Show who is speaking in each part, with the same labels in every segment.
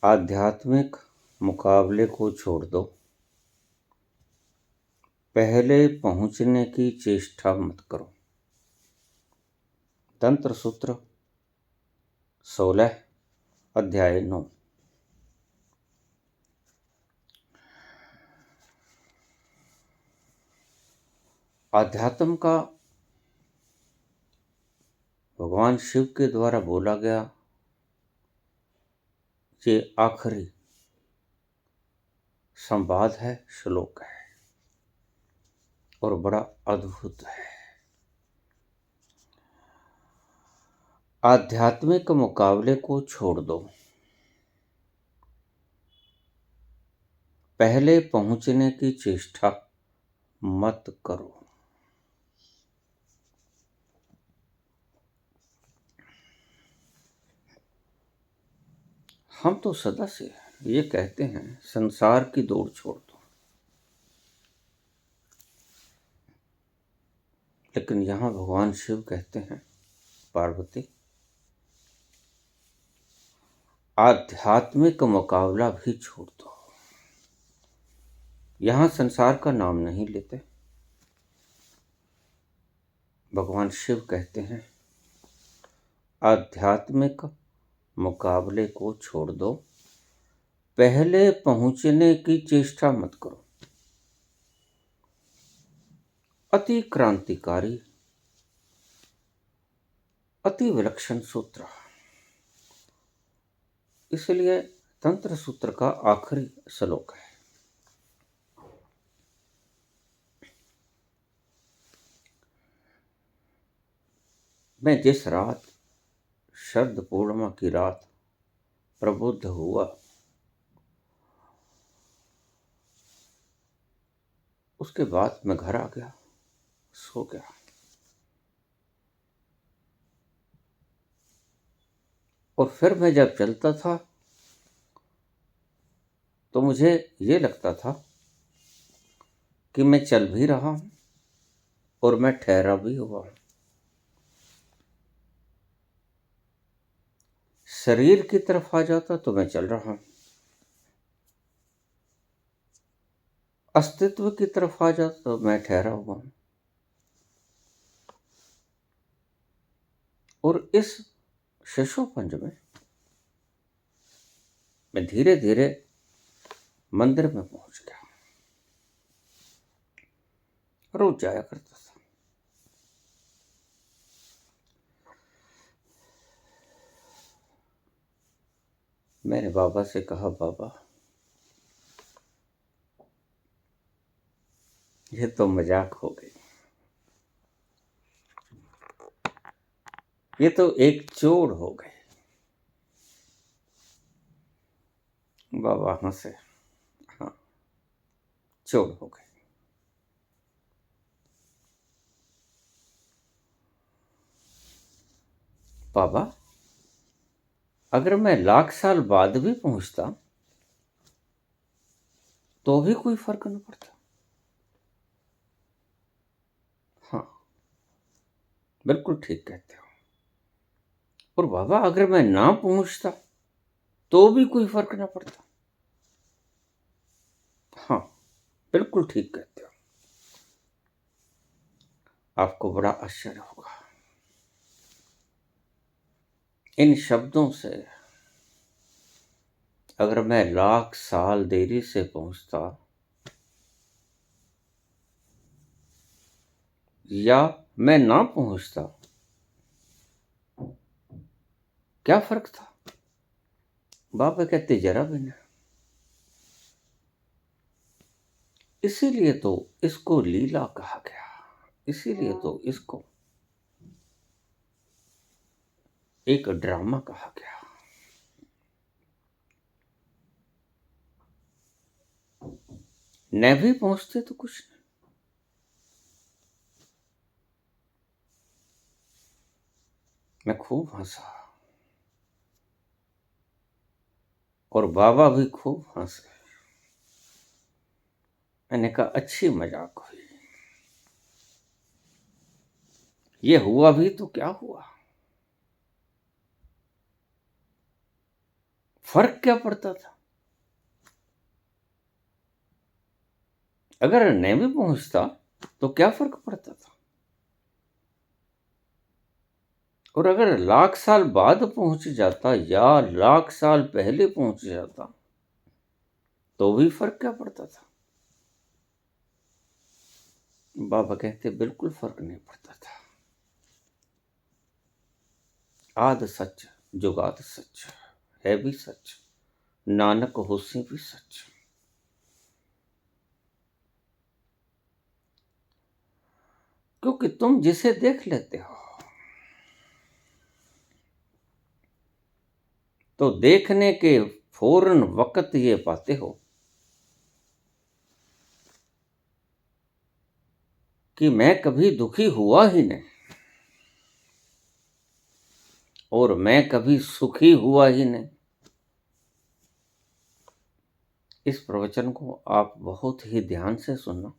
Speaker 1: आध्यात्मिक मुकाबले को छोड़ दो, पहले पहुंचने की चेष्टा मत करो। तंत्र सूत्र 16 अध्याय 9। आध्यात्म का भगवान शिव के द्वारा बोला गया ये आखिरी संवाद है, श्लोक है और बड़ा अद्भुत है। आध्यात्मिक मुकाबले को छोड़ दो, पहले पहुंचने की चेष्टा मत करो। हम तो सदा से ये कहते हैं संसार की दौड़ छोड़ दो, लेकिन यहां भगवान शिव कहते हैं पार्वती आध्यात्मिक मुकाबला भी छोड़ दो। यहां संसार का नाम नहीं लेते, भगवान शिव कहते हैं आध्यात्मिक मुकाबले को छोड़ दो, पहले पहुंचने की चेष्टा मत करो। अति क्रांतिकारी, अति विलक्षण सूत्र, इसलिए तंत्र सूत्र का आखिरी श्लोक है। मैं जिस रात शरद पूर्णिमा की रात प्रबुद्ध हुआ, उसके बाद मैं घर आ गया, सो गया। और फिर मैं जब चलता था तो मुझे ये लगता था कि मैं चल भी रहा हूं और मैं ठहरा भी हुआ हूं। शरीर की तरफ आ जाता तो मैं चल रहा हूं, अस्तित्व की तरफ आ जाता तो मैं ठहरा हुआ हूं। और इस शिशुपंज में मैं धीरे धीरे मंदिर में पहुंच गया। रोज जाया करता था। मैंने बाबा से कहा, बाबा ये तो मजाक हो गई, ये तो एक चोट हो गई। बाबा हंसे, हाँ चोट हो गई। बाबा अगर मैं लाख साल बाद भी पहुंचता तो भी कोई फर्क न पड़ता। हाँ बिल्कुल ठीक कहते हो। और बाबा अगर मैं ना पहुंचता तो भी कोई फर्क ना पड़ता। हाँ बिल्कुल ठीक कहते हो। आपको बड़ा आश्चर्य होगा इन शब्दों से। अगर मैं लाख साल देरी से पहुंचता या मैं ना पहुंचता, क्या फर्क था? बाबा कहते जरा भी नहीं। इसीलिए तो इसको लीला कहा गया, इसीलिए तो इसको एक ड्रामा कहा गया। न भी पहुंचते तो कुछ नहीं। मैं खूब हंसा और बाबा भी खूब हंसे। मैंने कहा अच्छी मजाक हुई, ये हुआ भी तो क्या हुआ, फर्क क्या पड़ता था? अगर नहीं भी पहुंचता तो क्या फर्क पड़ता था? और अगर लाख साल बाद पहुंच जाता या लाख साल पहले पहुंच जाता तो भी फर्क क्या पड़ता था? बाबा कहते बिल्कुल फर्क नहीं पड़ता था। आद सच जुगाद सच है भी सच, नानक होसी भी सच। क्योंकि तुम जिसे देख लेते हो तो देखने के फौरन वक्त ये पाते हो कि मैं कभी दुखी हुआ ही नहीं और मैं कभी सुखी हुआ ही नहीं। इस प्रवचन को आप बहुत ही ध्यान से सुनना।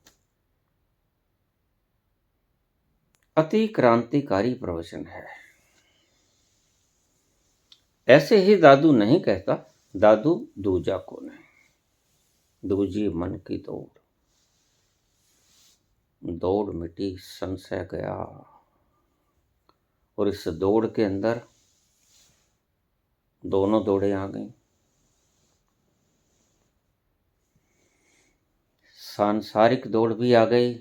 Speaker 1: अति क्रांतिकारी प्रवचन है। ऐसे ही दादू नहीं कहता, दादू दूजा को नहीं। दूजी मन की दौड़, दौड़ मिटी संशय गया, और इस दौड़ के अंदर दोनों दौड़ें आ गई। सांसारिक दौड़ भी आ गई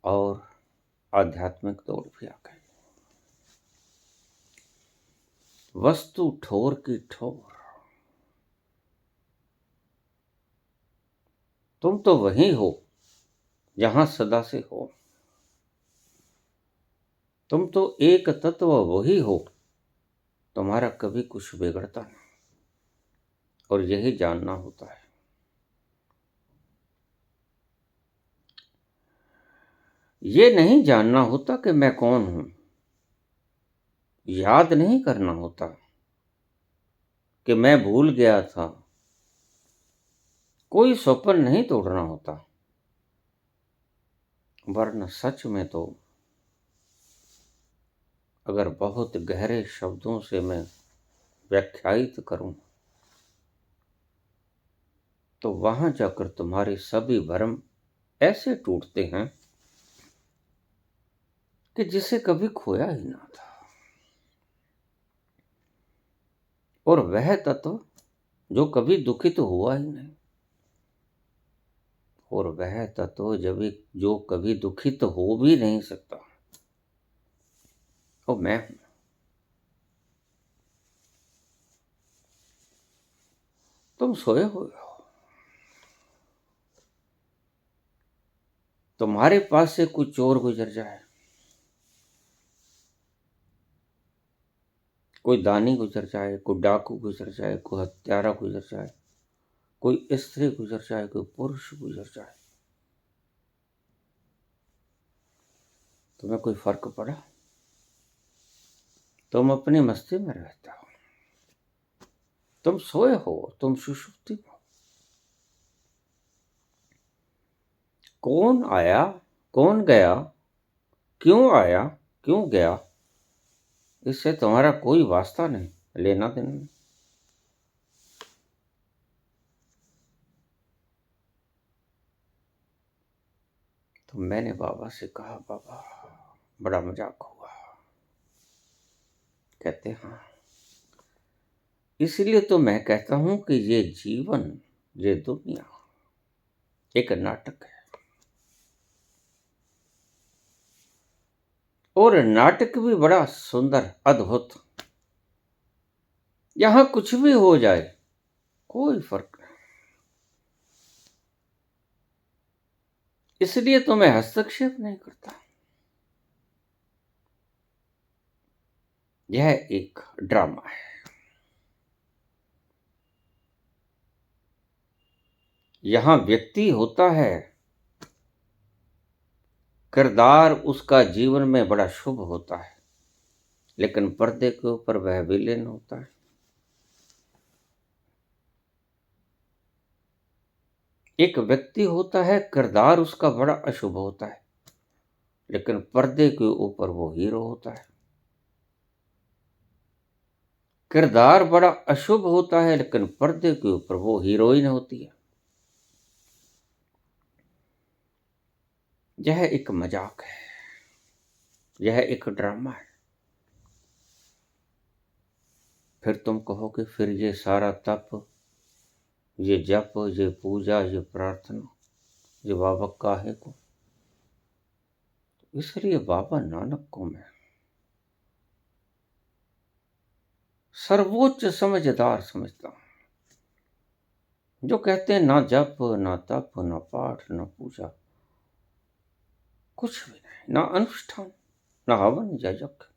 Speaker 1: और आध्यात्मिक दौड़ भी आ गई। वस्तु ठोर की ठोर। तुम तो वही हो जहां सदा से हो। तुम तो एक तत्व वही हो, तुम्हारा कभी कुछ बिगड़ता नहीं। और यही जानना होता है। ये नहीं जानना होता कि मैं कौन हूं, याद नहीं करना होता कि मैं भूल गया था, कोई स्वप्न नहीं तोड़ना होता। वरना सच में तो अगर बहुत गहरे शब्दों से मैं व्याख्यायित करूं तो वहां जाकर तुम्हारे सभी भ्रम ऐसे टूटते हैं कि जिसे कभी खोया ही ना था। और वह तत्व जो कभी दुखित हुआ ही नहीं, और वह तत्व जो कभी दुखित हो भी नहीं सकता, वो मैं हूं। तुम सोए हुए हो, तुम्हारे पास से कोई चोर गुजर जाए, कोई दानी गुजर जाए, कोई डाकू गुजर जाए, कोई हत्यारा गुजर जाए, कोई स्त्री गुजर जाए, कोई पुरुष गुजर जाए, तुम्हें कोई फर्क पड़ा? तुम अपनी मस्ती में रहते हो, तुम सोए हो, तुम सुषुप्ति में हो। कौन आया, कौन गया, क्यों आया, क्यों गया, इससे तुम्हारा कोई वास्ता नहीं, लेना देना नहीं। तो मैंने बाबा से कहा, बाबा बड़ा मजाक हुआ। कहते हाँ, इसलिए तो मैं कहता हूं कि ये जीवन, ये दुनिया एक नाटक है। और नाटक भी बड़ा सुंदर, अद्भुत। यहां कुछ भी हो जाए कोई फर्क नहीं। इसलिए तो मैं हस्तक्षेप नहीं करता। यह एक ड्रामा है। यहां व्यक्ति होता है, किरदार उसका जीवन में बड़ा शुभ होता है, लेकिन पर्दे के ऊपर वह विलेन होता है। एक व्यक्ति होता है, किरदार उसका बड़ा अशुभ होता है, लेकिन पर्दे के ऊपर वो हीरो होता है। किरदार बड़ा अशुभ होता है, लेकिन पर्दे के ऊपर वो हीरोइन होती है। यह एक मजाक है, यह एक ड्रामा है। फिर तुम कहोगे फिर ये सारा तप, ये जप, ये पूजा, ये प्रार्थना, ये बाबा काहे को? इसलिए बाबा नानक को मैं सर्वोच्च समझदार समझता हूं, जो कहते हैं ना जप, ना तप, ना पाठ, ना पूजा, कुछ भी नहीं, ना अनुष्ठान, ना हवन याजक।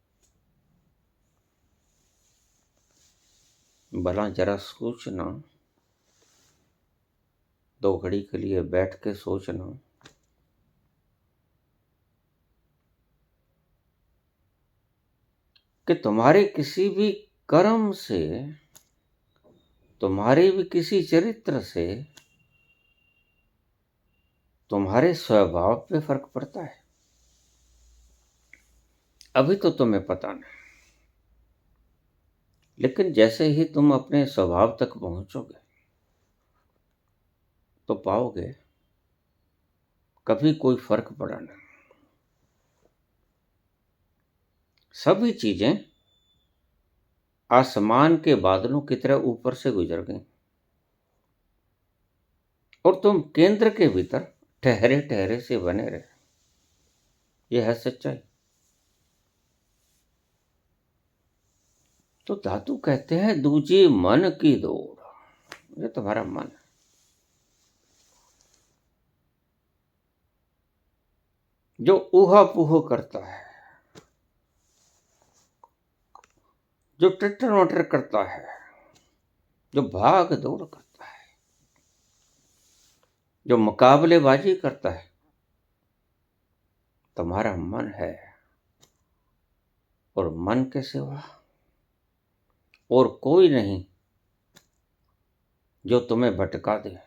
Speaker 1: भला जरा सोचना, 2 घड़ी के लिए बैठ के सोचना, कि तुम्हारे किसी भी कर्म से, तुम्हारे भी किसी चरित्र से, तुम्हारे स्वभाव पे फर्क पड़ता है? अभी तो तुम्हें पता नहीं, लेकिन जैसे ही तुम अपने स्वभाव तक पहुंचोगे तो पाओगे कभी कोई फर्क पड़ा नहीं। सभी चीजें आसमान के बादलों की तरह ऊपर से गुजर गई और तुम केंद्र के भीतर ठहरे ठहरे से बने रहे। यह है सच्चाई। तो धातु कहते हैं दूजे मन की दौड़। ये तुम्हारा मन है, जो ऊहा पुह करता है, जो टट्टर मटर करता है, जो भाग दौड़ करता है, जो मुकाबलेबाजी करता है, तुम्हारा मन है। और मन के सिवा और कोई नहीं जो तुम्हें भटका दे।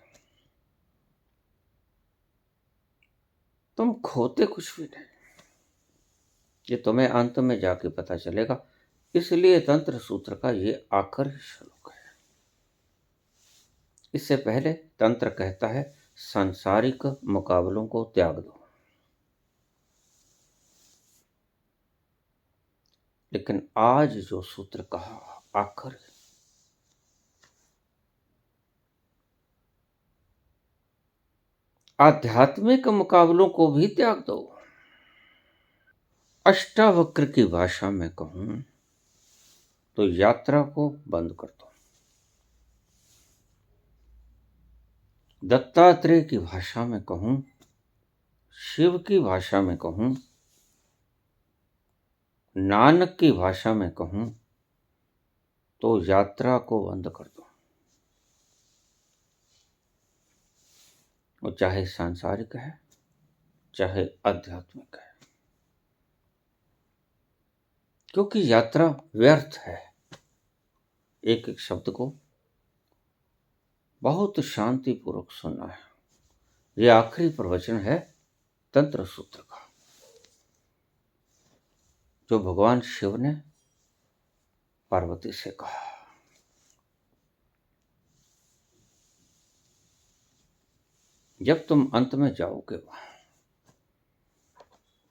Speaker 1: तुम खोते कुछ भी नहीं, ये तुम्हें अंत में जाके पता चलेगा। इसलिए तंत्र सूत्र का ये आखिरी श्लोक है। इससे पहले तंत्र कहता है सांसारिक मुकाबलों को त्याग दो, लेकिन आज जो सूत्र कहा आखिरी, आध्यात्मिक मुकाबलों को भी त्याग दो। अष्टावक्र की भाषा में कहूं तो यात्रा को बंद कर दो। दत्तात्रेय की भाषा में कहूं, शिव की भाषा में कहूं, नानक की भाषा में कहूं तो यात्रा को बंद कर दो। वो चाहे सांसारिक है चाहे आध्यात्मिक है, क्योंकि यात्रा व्यर्थ है। एक एक शब्द को बहुत शांतिपूर्वक सुनना है। यह आखिरी प्रवचन है तंत्र सूत्र का, जो भगवान शिव ने पार्वती से कहा। जब तुम अंत में जाओगे वहां,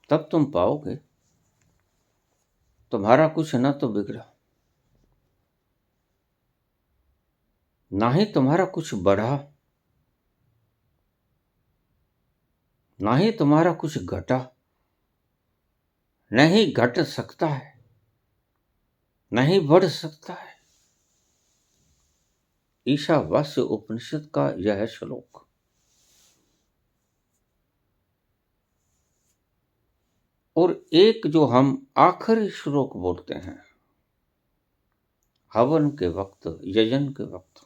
Speaker 1: तब तुम पाओगे तुम्हारा कुछ न तो बिगड़ा, ना ही तुम्हारा कुछ बढ़ा, ना ही तुम्हारा कुछ घटा, नहीं घट सकता है, नहीं बढ़ सकता है। ईशावास्य उपनिषद का यह श्लोक। और एक जो हम आखिरी श्लोक बोलते हैं हवन के वक्त, यजन के वक्त,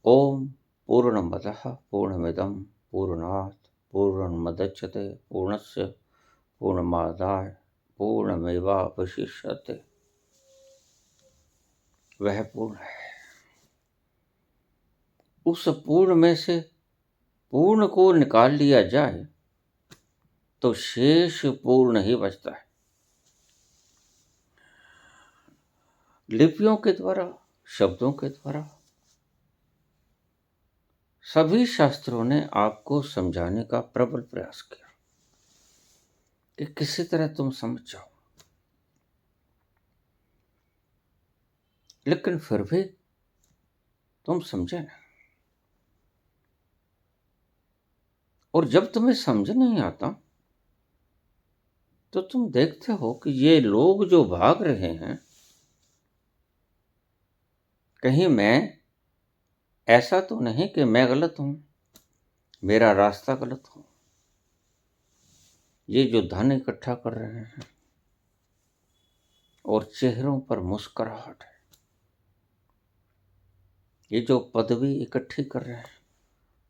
Speaker 1: ओम पूर्णमदः पूर्णमिदं पूर्णात् पूर्णमुदच्यते पूर्णस्य पूर्णमादाय पूर्णमेवावशिष्यते। वह पूर्ण है। उस पूर्ण में से पूर्ण को निकाल लिया जाए तो शेष पूर्ण ही बचता है। लिपियों के द्वारा, शब्दों के द्वारा सभी शास्त्रों ने आपको समझाने का प्रबल प्रयास किया कि किसी तरह तुम समझ जाओ, लेकिन फिर भी तुम समझे ना। और जब तुम्हें समझ नहीं आता तो तुम देखते हो कि ये लोग जो भाग रहे हैं, कहीं मैं ऐसा तो नहीं कि मैं गलत हूं, मेरा रास्ता गलत हो। ये जो धन इकट्ठा कर रहे हैं और चेहरों पर मुस्कुराहट है, ये जो पदवी इकट्ठी कर रहे हैं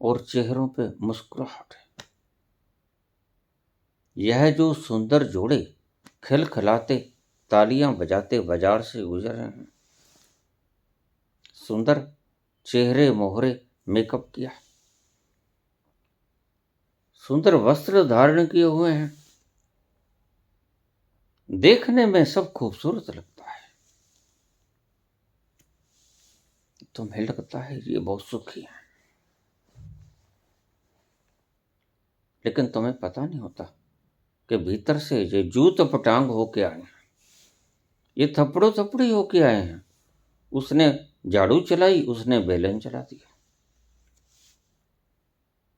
Speaker 1: और चेहरों पे मुस्कुराहट है, यह जो सुंदर जोड़े खिलखिलाते तालियां बजाते बाजार से गुजर रहे हैं, सुंदर चेहरे मोहरे मेकअप किया, सुंदर वस्त्र धारण किए हुए हैं, देखने में सब खूबसूरत लगता है। तुम्हें लगता है ये बहुत सुखी है, लेकिन तुम्हें पता नहीं होता कि भीतर से ये जूत पटांग होके आए हैं, ये थपड़ो थपड़ी होके आए हैं। उसने झाड़ू चलाई, उसने बेलन चला दिया।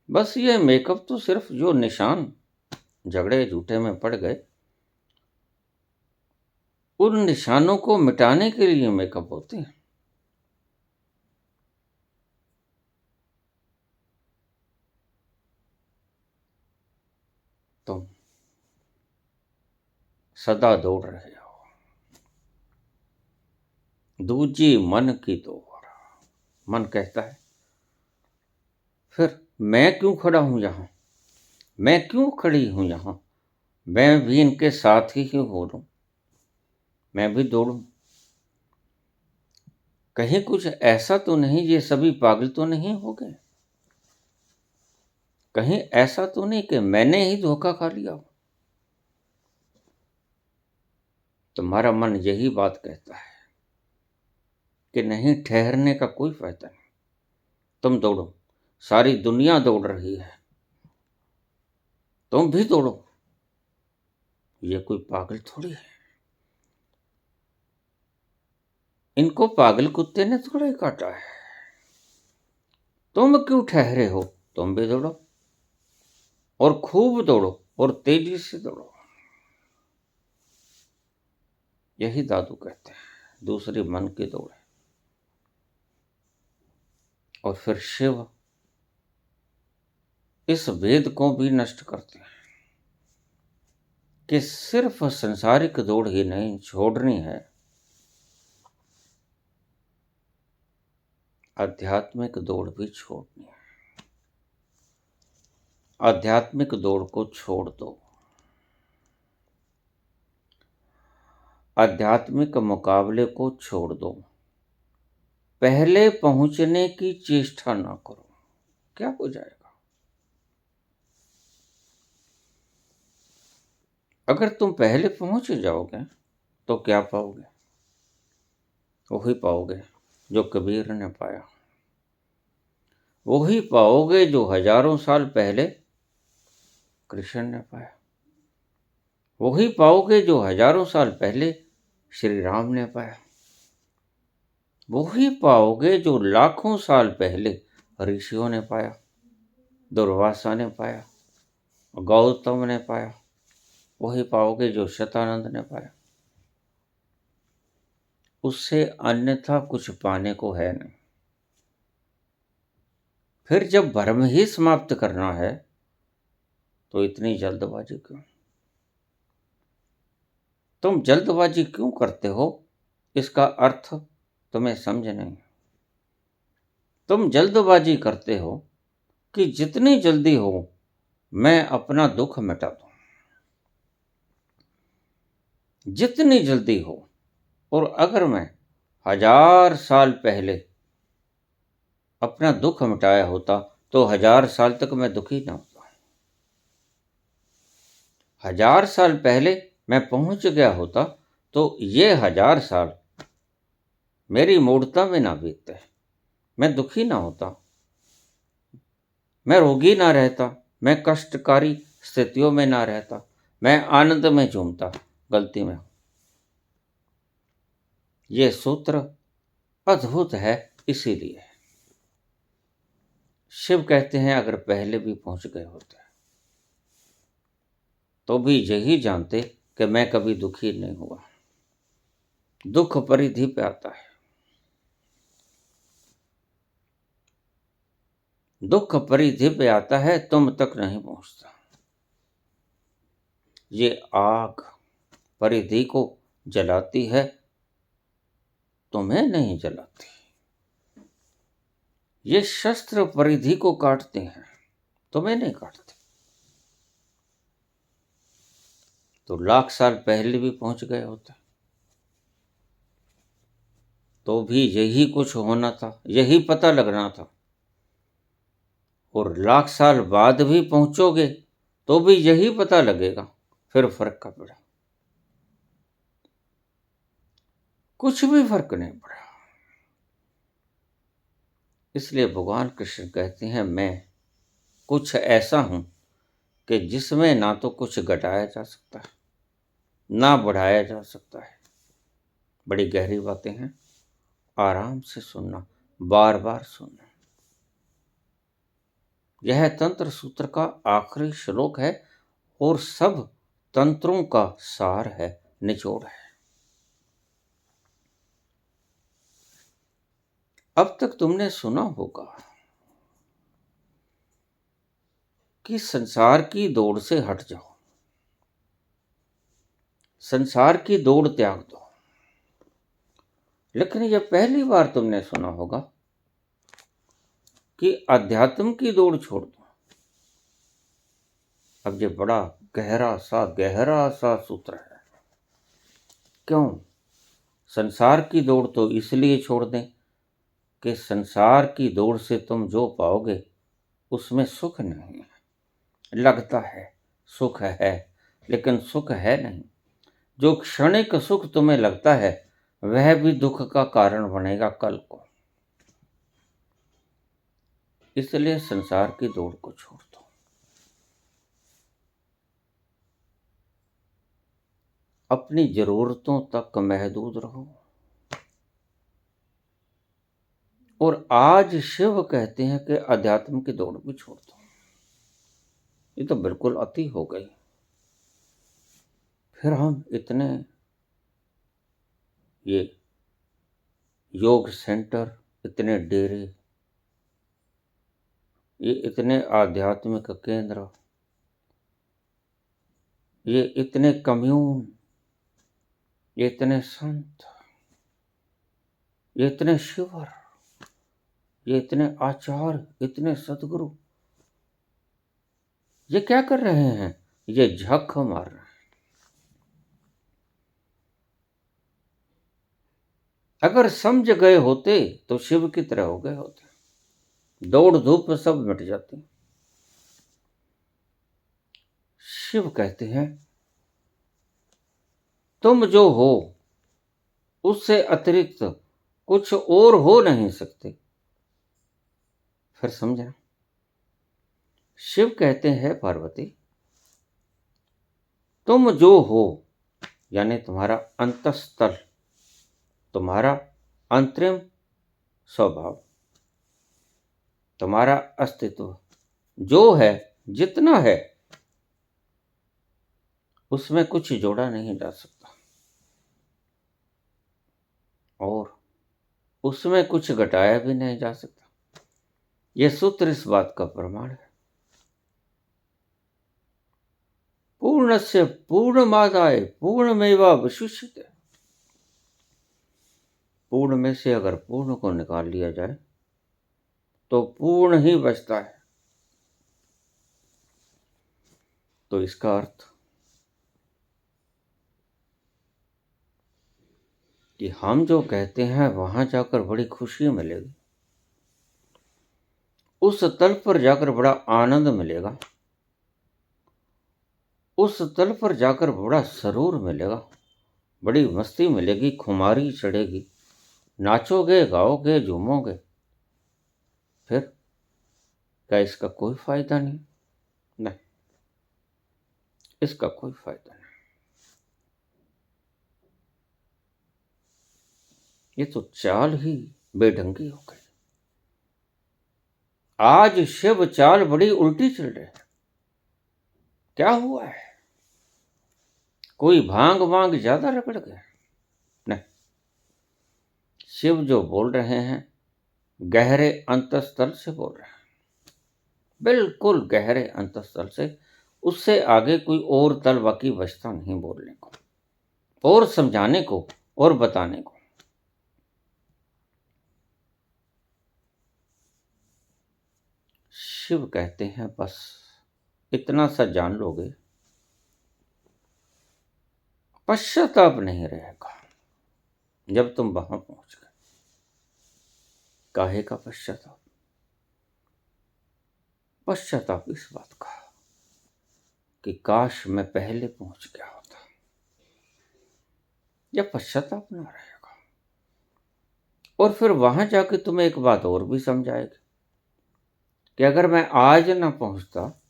Speaker 1: बस ये मेकअप तो सिर्फ जो निशान झगड़े झूठे में पड़ गए, उन निशानों को मिटाने के लिए मेकअप होते हैं। तुम सदा दौड़ रहे हो, दूजी मन की दौड़। मन कहता है फिर मैं क्यों खड़ा हूं यहां, मैं क्यों खड़ी हूं यहां, मैं भी इनके साथ ही क्यों हो लूं, मैं भी दौड़ूं। कहीं कुछ ऐसा तो नहीं, ये सभी पागल तो नहीं हो गए, कहीं ऐसा तो नहीं कि मैंने ही धोखा खा लिया हो। तुम्हारा मन यही बात कहता है कि नहीं, ठहरने का कोई फायदा नहीं, तुम दौड़ो, सारी दुनिया दौड़ रही है, तुम भी दौड़ो। ये कोई पागल थोड़ी है, इनको पागल कुत्ते ने थोड़ा ही काटा है। तुम क्यों ठहरे हो, तुम भी दौड़ो, और खूब दौड़ो और तेजी से दौड़ो। यही दादू कहते हैं, दूसरी मन की दौड़ है। और फिर शिव इस भेद को भी नष्ट करते हैं कि सिर्फ संसारिक दौड़ ही नहीं छोड़नी है, आध्यात्मिक दौड़ भी छोड़नी है। आध्यात्मिक दौड़ को छोड़ दो, आध्यात्मिक मुकाबले को छोड़ दो, पहले पहुंचने की चेष्टा ना करो। क्या हो जाएगा? अगर तुम पहले पहुंच जाओगे तो क्या पाओगे? वही पाओगे जो कबीर ने पाया, वही पाओगे जो हजारों साल पहले कृष्ण ने पाया, वही पाओगे जो हजारों साल पहले श्री राम ने पाया, वही पाओगे जो लाखों साल पहले ऋषियों ने पाया, दुर्वासा ने पाया, गौतम ने पाया, वही पाओगे जो शतानंद ने पाया। उससे अन्यथा कुछ पाने को है नहीं। फिर जब भ्रम ही समाप्त करना है तो इतनी जल्दबाजी क्यों? तुम जल्दबाजी क्यों करते हो, इसका अर्थ तुम्हें समझ नहीं। तुम जल्दबाजी करते हो कि जितनी जल्दी हो मैं अपना दुख मिटा दूं, जितनी जल्दी हो। और अगर मैं 1000 साल पहले अपना दुख मिटाया होता तो 1000 साल तक मैं दुखी ना होता। 1000 साल पहले मैं पहुंच गया होता तो ये 1000 साल मेरी मूढ़ता में ना बीतते, मैं दुखी ना होता, मैं रोगी ना रहता, मैं कष्टकारी स्थितियों में ना रहता, मैं आनंद में झूमता, गलती में हूं। ये सूत्र अद्भुत है, इसीलिए शिव कहते हैं अगर पहले भी पहुंच गए होते तो भी यही जानते कि मैं कभी दुखी नहीं हुआ। दुख परिधि पे आता है, दुख परिधि पे आता है, तुम तक नहीं पहुंचता। ये आग परिधि को जलाती है, तुम्हें नहीं जलाती। ये शस्त्र परिधि को काटते हैं, तुम्हें नहीं काटते। तो लाख साल पहले भी पहुंच गए होते तो भी यही कुछ होना था, यही पता लगना था। और लाख साल बाद भी पहुंचोगे तो भी यही पता लगेगा, फिर फर्क का पड़ा, कुछ भी फर्क नहीं पड़ा। इसलिए भगवान कृष्ण कहते हैं मैं कुछ ऐसा हूं कि जिसमें ना तो कुछ घटाया जा सकता है ना बढ़ाया जा सकता है। बड़ी गहरी बातें हैं, आराम से सुनना, बार बार सुनना। यह तंत्र सूत्र का आखिरी श्लोक है और सब तंत्रों का सार है, निचोड़ है। अब तक तुमने सुना होगा कि संसार की दौड़ से हट जाओ, संसार की दौड़ त्याग दो। लेकिन यह पहली बार तुमने सुना होगा कि अध्यात्म की दौड़ छोड़ दो। अब ये बड़ा गहरा सा सूत्र है। क्यों? संसार की दौड़ तो इसलिए छोड़ दें कि संसार की दौड़ से तुम जो पाओगे उसमें सुख नहीं है। लगता है सुख है, लेकिन सुख है नहीं। जो क्षणिक सुख तुम्हें लगता है वह भी दुख का कारण बनेगा कल को। इसलिए संसार की दौड़ को छोड़ दो। अपनी जरूरतों तक महदूद रहो। और आज शिव कहते हैं कि अध्यात्म की दौड़ भी छोड़ दो। ये तो बिल्कुल अति हो गई। फिर हम इतने ये योग सेंटर, इतने डेरे, ये इतने आध्यात्मिक केंद्र, ये इतने कम्यून, ये इतने संत, ये इतने शिवर, ये इतने आचार्य, इतने सदगुरु, ये क्या कर रहे हैं? ये झक मार रहे हैं। अगर समझ गए होते तो शिव की तरह हो गए होते, दौड़ धूप सब मिट जाती। शिव कहते हैं तुम जो हो उससे अतिरिक्त कुछ और हो नहीं सकते। फिर समझा? शिव कहते हैं पार्वती तुम जो हो, यानी तुम्हारा अंतस्थल, तुम्हारा अंतरिम स्वभाव, तुम्हारा अस्तित्व जो है, जितना है, उसमें कुछ जोड़ा नहीं जा सकता और उसमें कुछ घटाया भी नहीं जा सकता। यह सूत्र इस बात का प्रमाण है। पूर्णस्य पूर्णमादाय पूर्णमेवावशिष्यते। पूर्ण में से अगर पूर्ण को निकाल लिया जाए तो पूर्ण ही बचता है। तो इसका अर्थ कि हम जो कहते हैं वहां जाकर बड़ी खुशी मिलेगी, उस तल पर जाकर बड़ा आनंद मिलेगा, उस तल पर जाकर बड़ा सरूर मिलेगा, बड़ी मस्ती मिलेगी, खुमारी चढ़ेगी, नाचोगे, गाओगे, झूमोगे, फिर क्या इसका कोई फायदा नहीं? नहीं, इसका कोई फायदा नहीं। ये तो चाल ही बेढंगी हो गई। आज शिव चाल बड़ी उल्टी चल रही है। क्या हुआ है? कोई भांग वांग ज्यादा रगड़ गया? नहीं, शिव जो बोल रहे हैं गहरे अंतस्थल से बोल रहे हैं, बिल्कुल गहरे अंतस्थल से। उससे आगे कोई और तलवा की बचता नहीं बोलने को, और समझाने को, और बताने को। शिव कहते हैं बस इतना सा जान लोगे, पश्चाताप नहीं रहेगा जब तुम वहां पहुंच गए। काहे का पश्चाताप? पश्चाताप इस बात का कि काश मैं पहले पहुंच गया होता। यह पश्चाताप ना रहेगा। और फिर वहां जाके तुम्हें एक बात और भी समझाएगी कि अगर मैं आज ना पहुंचता,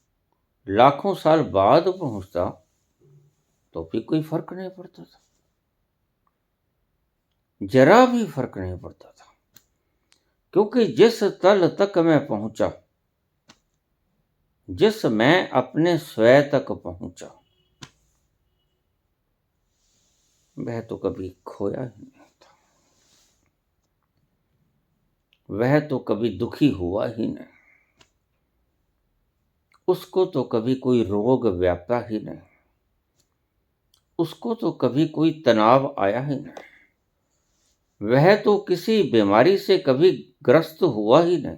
Speaker 1: लाखों साल बाद पहुंचता, तो भी कोई फर्क नहीं पड़ता था, जरा भी फर्क नहीं पड़ता था। क्योंकि जिस तल तक मैं पहुंचा, जिस मैं अपने स्वयं तक पहुंचा, वह तो कभी खोया ही नहीं था, वह तो कभी दुखी हुआ ही नहीं, उसको तो कभी कोई रोग व्यापा ही नहीं, उसको तो कभी कोई तनाव आया ही नहीं, वह तो किसी बीमारी से कभी ग्रस्त हुआ ही नहीं,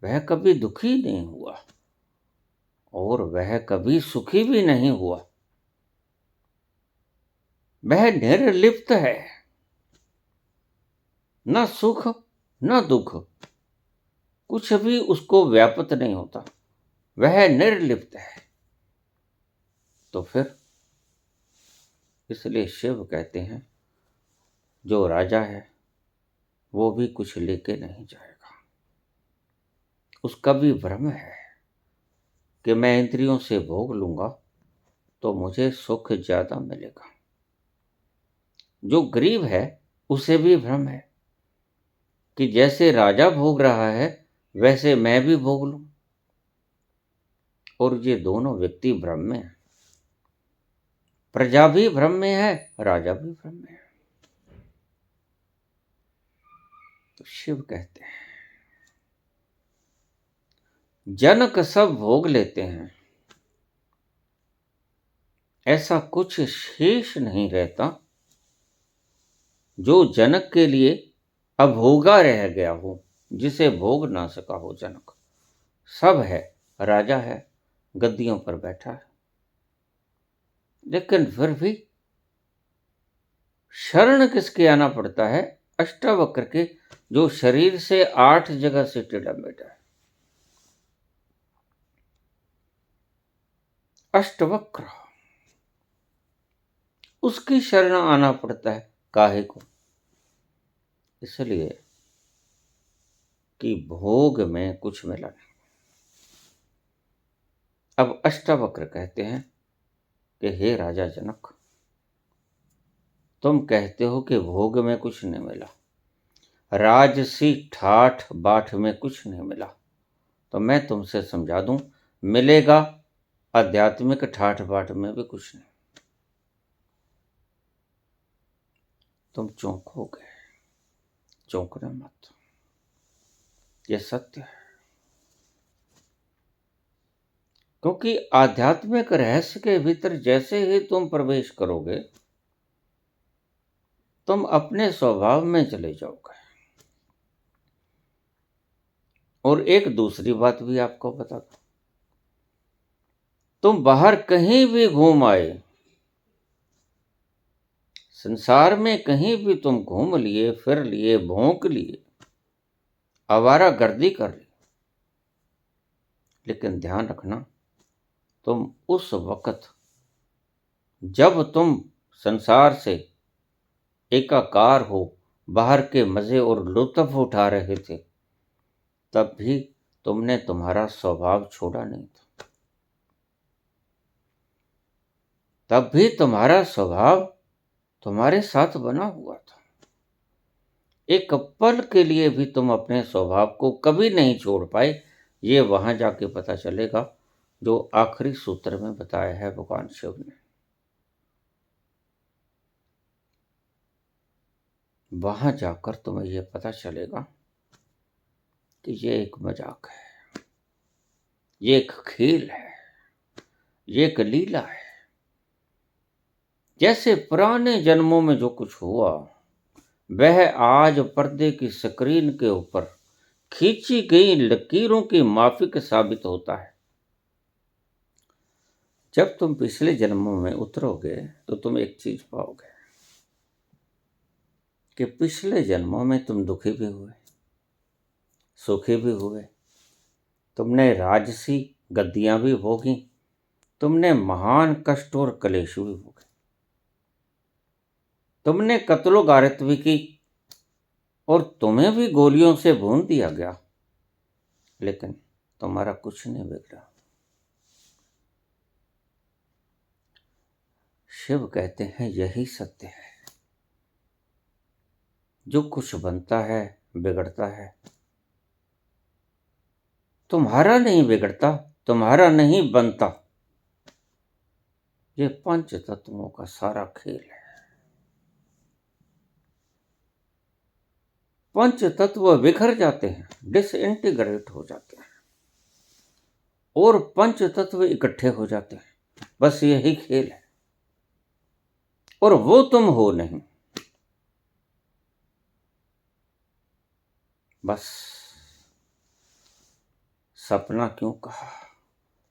Speaker 1: वह कभी दुखी नहीं हुआ, और वह कभी सुखी भी नहीं हुआ। वह निर्लिप्त है, न सुख न दुख, कुछ भी उसको व्याप्त नहीं होता, वह निर्लिप्त है। तो फिर इसलिए शिव कहते हैं जो राजा है वो भी कुछ लेके नहीं जाएगा। उसका भी भ्रम है कि मैं इंद्रियों से भोग लूंगा तो मुझे सुख ज्यादा मिलेगा। जो गरीब है उसे भी भ्रम है कि जैसे राजा भोग रहा है वैसे मैं भी भोग लूं। और ये दोनों व्यक्ति भ्रम में है। प्रजा भी भ्रम में है, राजा भी भ्रम में है। तो शिव कहते हैं जनक सब भोग लेते हैं, ऐसा कुछ शेष नहीं रहता जो जनक के लिए अभोगा रह गया हो, जिसे भोग ना सका हो जनक। सब है, राजा है, गद्दियों पर बैठा है, लेकिन फिर भी शरण किसके आना पड़ता है? अष्टावक्र के, जो शरीर से 8 जगह से टेढ़ा मेढ़ा है। अष्टवक्र, उसकी शरण आना पड़ता है। काहे को? इसलिए कि भोग में कुछ मिला नहीं। अब अष्टावक्र कहते हैं कि हे राजा जनक, तुम कहते हो कि भोग में कुछ नहीं मिला, राजसी ठाठ बाट में कुछ नहीं मिला, तो मैं तुमसे समझा दूं, मिलेगा आध्यात्मिक ठाठ बाट में भी कुछ नहीं। तुम चौंकोगे, चौंकना मत, यह सत्य है। क्योंकि आध्यात्मिक रहस्य के भीतर जैसे ही तुम प्रवेश करोगे, तुम अपने स्वभाव में चले जाओगे। और एक दूसरी बात भी आपको बता दूं, तुम बाहर कहीं भी घूम आए, संसार में कहीं भी तुम घूम लिए, फिर लिए, भौंक लिए, आवारा गर्दी कर ली, लेकिन ध्यान रखना, तुम उस वक्त जब तुम संसार से एकाकार हो, बाहर के मजे और लुत्फ उठा रहे थे, तब भी तुमने तुम्हारा स्वभाव छोड़ा नहीं था। तब भी तुम्हारा स्वभाव तुम्हारे साथ बना हुआ था। एक पल के लिए भी तुम अपने स्वभाव को कभी नहीं छोड़ पाए। ये वहां जाके पता चलेगा जो आखिरी सूत्र में बताया है भगवान शिव ने। वहां जाकर तुम्हें यह पता चलेगा कि ये एक मजाक है, ये एक खेल है, ये एक लीला है। जैसे पुराने जन्मों में जो कुछ हुआ वह आज पर्दे की स्क्रीन के ऊपर खींची गई लकीरों की माफिक साबित होता है। जब तुम पिछले जन्मों में उतरोगे तो तुम एक चीज पाओगे कि पिछले जन्मों में तुम दुखी भी हुए, सुखी भी हुए, तुमने राजसी गद्दियां भी भोगी, तुमने महान कष्ट और कलेश भी भोगे, तुमने कत्लो गारत भी की और तुम्हें भी गोलियों से भून दिया गया, लेकिन तुम्हारा कुछ नहीं बिगड़ा। शिव कहते हैं यही सत्य है। जो कुछ बनता है बिगड़ता है, तुम्हारा नहीं बिगड़ता, तुम्हारा नहीं बनता। ये पंच तत्वों का सारा खेल है। पंच तत्व बिखर जाते हैं, डिसइंटीग्रेट हो जाते हैं, और पंच तत्व इकट्ठे हो जाते हैं। बस यही खेल है, और वो तुम हो नहीं। बस सपना क्यों कहा?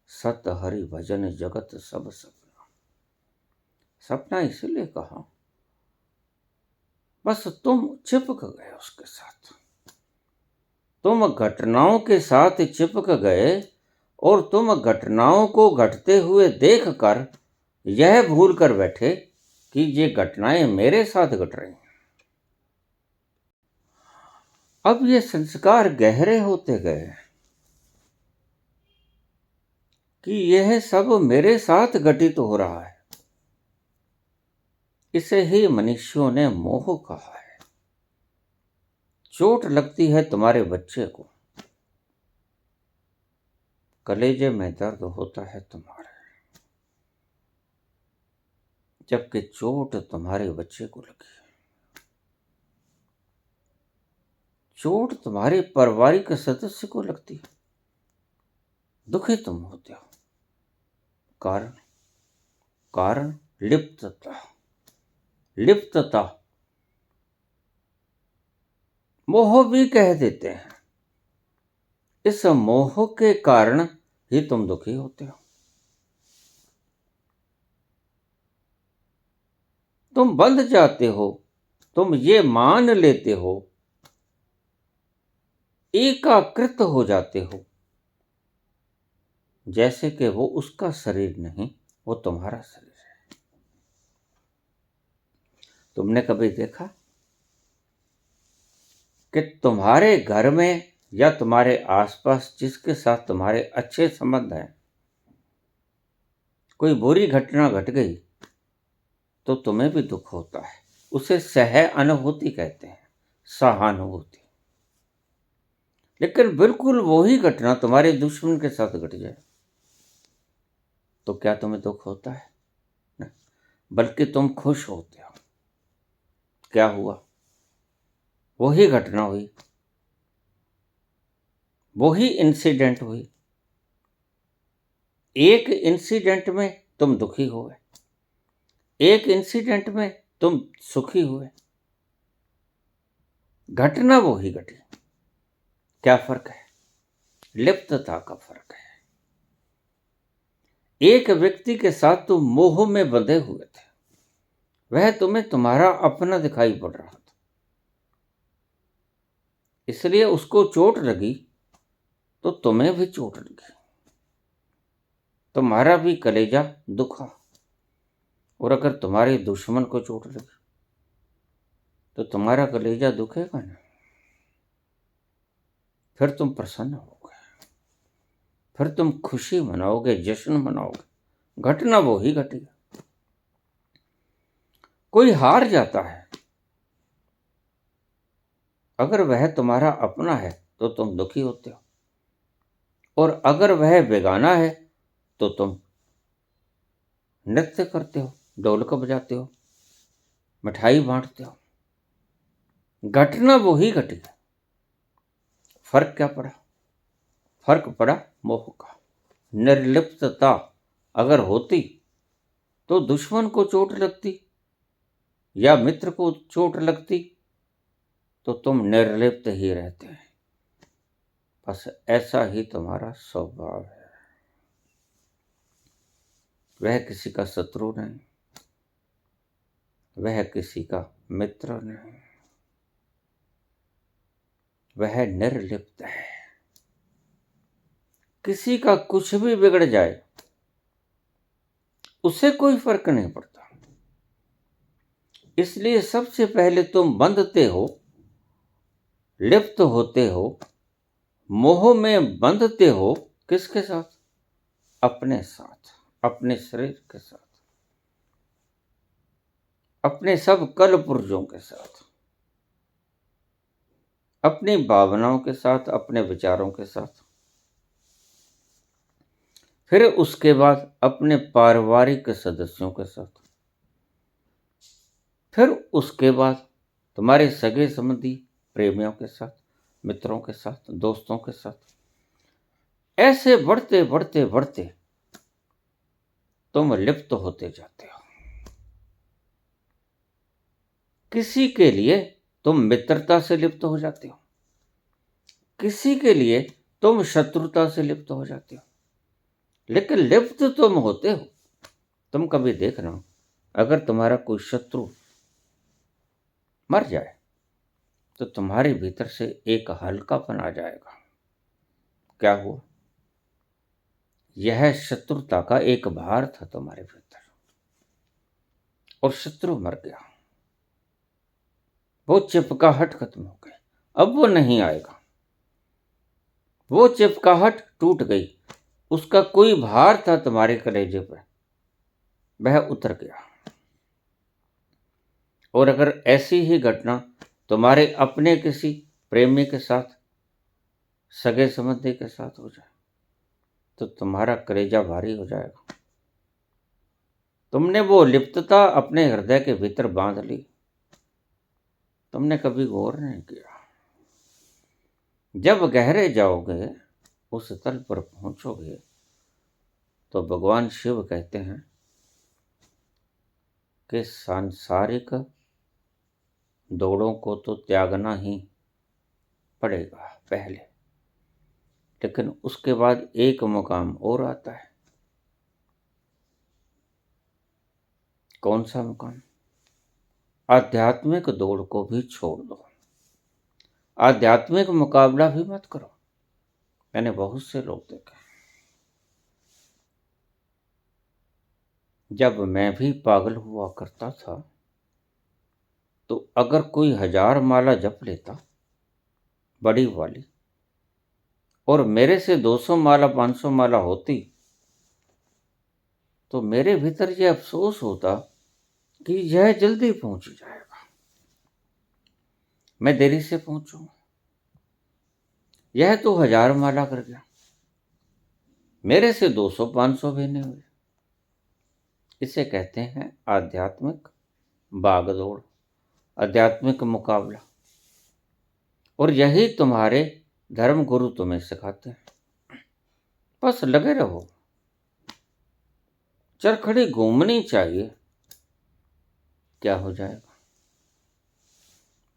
Speaker 1: सत हरि भजन जगत सब सपना। सपना इसलिए कहा, बस तुम चिपक गए उसके साथ। तुम घटनाओं के साथ चिपक गए और तुम घटनाओं को घटते हुए देखकर यह भूल कर बैठे कि ये घटनाएं मेरे साथ घट रही हैं। अब ये संस्कार गहरे होते गए कि यह सब मेरे साथ घटित हो रहा है। इसे ही मनुष्यों ने मोह कहा है। चोट लगती है तुम्हारे बच्चे को, कलेजे में दर्द होता है तुम्हारे, जबकि चोट तुम्हारे बच्चे को लगी। चोट तुम्हारे पारिवारिक सदस्य को लगती है, दुखी तुम होते हो। कारण कारण लिप्तता। लिप्तता मोह भी कह देते हैं। इस मोह के कारण ही तुम दुखी होते हो। तुम बंध जाते हो, तुम ये मान लेते हो, एकाकृत हो जाते हो, जैसे कि वो उसका शरीर नहीं, वो तुम्हारा शरीर है। तुमने कभी देखा कि तुम्हारे घर में या तुम्हारे आसपास जिसके साथ तुम्हारे अच्छे संबंध हैं, कोई बुरी घटना घट गई तो तुम्हें भी दुख होता है। उसे सह अनुभूति कहते हैं, सहानुभूति। लेकिन बिल्कुल वही घटना तुम्हारे दुश्मन के साथ घट जाए तो क्या तुम्हें दुख होता है? नहीं, बल्कि तुम खुश होते हो। क्या हुआ? वही घटना हुई, वही इंसिडेंट हुई। एक इंसिडेंट में तुम दुखी हुए, एक इंसिडेंट में तुम सुखी हुए। घटना वही घटी। क्या फर्क है? लिप्तता का फर्क है। एक व्यक्ति के साथ तुम मोह में बंधे हुए थे, वह तुम्हें तुम्हारा अपना दिखाई पड़ रहा था, इसलिए उसको चोट लगी तो तुम्हें भी चोट लगी, तुम्हारा भी कलेजा दुखा। और अगर तुम्हारे दुश्मन को चोट लगी तो तुम्हारा कलेजा दुखेगा ना, फिर तुम प्रसन्न होगे, फिर तुम खुशी मनाओगे, जश्न मनाओगे। घटना वो ही घटी। कोई हार जाता है, अगर वह तुम्हारा अपना है तो तुम दुखी होते हो, और अगर वह बेगाना है तो तुम नृत्य करते हो, ढोलक बजाते हो, मिठाई बांटते हो। घटना वो ही घटी। फर्क क्या पड़ा? फर्क पड़ा मोह का। निर्लिप्तता अगर होती तो दुश्मन को चोट लगती या मित्र को चोट लगती तो तुम निर्लिप्त ही रहते हैं। बस ऐसा ही तुम्हारा स्वभाव है। वह किसी का शत्रु नहीं, वह किसी का मित्र नहीं, वह निर्लिप्त है। किसी का कुछ भी बिगड़ जाए उससे कोई फर्क नहीं पड़ता। इसलिए सबसे पहले तुम बंधते हो, लिप्त होते हो, मोह में बंधते हो। किसके साथ? अपने साथ, अपने शरीर के साथ, अपने सब कल पुर्जों के साथ, अपनी भावनाओं के साथ, अपने विचारों के साथ। फिर उसके बाद अपने पारिवारिक सदस्यों के साथ, फिर उसके बाद तुम्हारे सगे संबंधी, प्रेमियों के साथ, मित्रों के साथ, दोस्तों के साथ। ऐसे बढ़ते बढ़ते बढ़ते तुम लिप्त होते जाते हो। किसी के लिए तुम मित्रता से लिप्त हो जाते हो, किसी के लिए तुम शत्रुता से लिप्त हो जाते हो, लेकिन लिप्त तुम होते हो। तुम कभी देखना, अगर तुम्हारा कोई शत्रु मर जाए तो तुम्हारे भीतर से एक हल्कापन आ जाएगा। क्या हुआ? यह शत्रुता का एक भार था तुम्हारे भीतर, और शत्रु मर गया। वो चिपकाहट खत्म हो गई, अब वो नहीं आएगा। वो चिपकाहट टूट गई, उसका कोई भार था तुम्हारे कलेजे पर, वह उतर गया। और अगर ऐसी ही घटना तुम्हारे अपने किसी प्रेमी के साथ, सगे संबंधी के साथ हो जाए तो तुम्हारा कलेजा भारी हो जाएगा। तुमने वो लिप्तता अपने हृदय के भीतर बांध ली, तुमने कभी गौर नहीं किया। जब गहरे जाओगे, उस तल पर पहुंचोगे, तो भगवान शिव कहते हैं कि सांसारिक दौड़ों को तो त्यागना ही पड़ेगा पहले, लेकिन उसके बाद एक मुकाम और आता है। कौन सा मुकाम? आध्यात्मिक दौड़ को भी छोड़ दो, आध्यात्मिक मुकाबला भी मत करो। मैंने बहुत से लोग देखे। जब मैं भी पागल हुआ करता था तो अगर कोई 1000 माला जप लेता, बड़ी वाली, और मेरे से 200 माला 500 माला होती, तो मेरे भीतर यह अफसोस होता कि यह जल्दी पहुंच जाएगा, मैं देरी से पहुंचूंगा। यह तो 1000 माला कर गया, मेरे से 200 500 भी नहीं हुए। इसे कहते हैं आध्यात्मिक बागदौड़, आध्यात्मिक मुकाबला। और यही तुम्हारे धर्म गुरु तुम्हें सिखाते हैं। बस लगे रहो, चरखड़ी घूमनी चाहिए। क्या हो जाएगा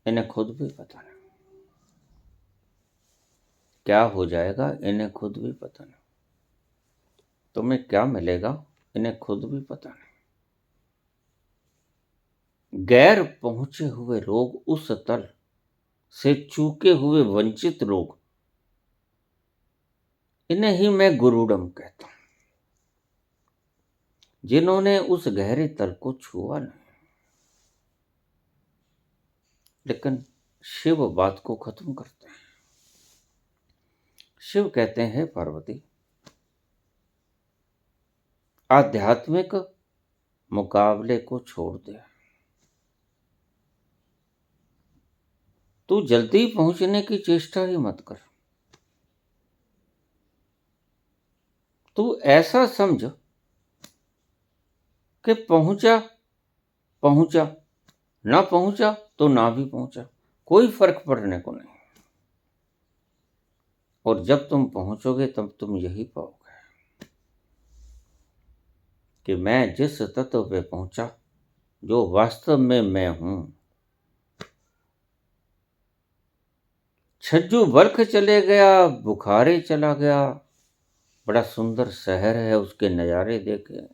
Speaker 1: इन्हें खुद भी पता नहीं, क्या हो जाएगा इन्हें खुद भी पता नहीं, तुम्हें क्या मिलेगा इन्हें खुद भी पता नहीं। गैर पहुंचे हुए लोग, उस तल से चूके हुए वंचित लोग, इन्हें ही मैं गुरुडम कहता हूं, जिन्होंने उस गहरे तल को छुआ नहीं। लेकिन शिव बात को खत्म करते हैं। शिव कहते हैं, पार्वती, आध्यात्मिक मुकाबले को छोड़ दे, तू जल्दी पहुंचने की चेष्टा ही मत कर। तू ऐसा समझ कि पहुंचा पहुंचा, ना पहुंचा तो ना भी पहुंचा, कोई फर्क पड़ने को नहीं। और जब तुम पहुंचोगे तब तुम यही पाओगे कि मैं जिस तत्व पे पहुंचा, जो वास्तव में मैं हूं। छज्जू बल्ख चले गया, बुखारे चला गया, बड़ा सुंदर शहर है, उसके नज़ारे देखे,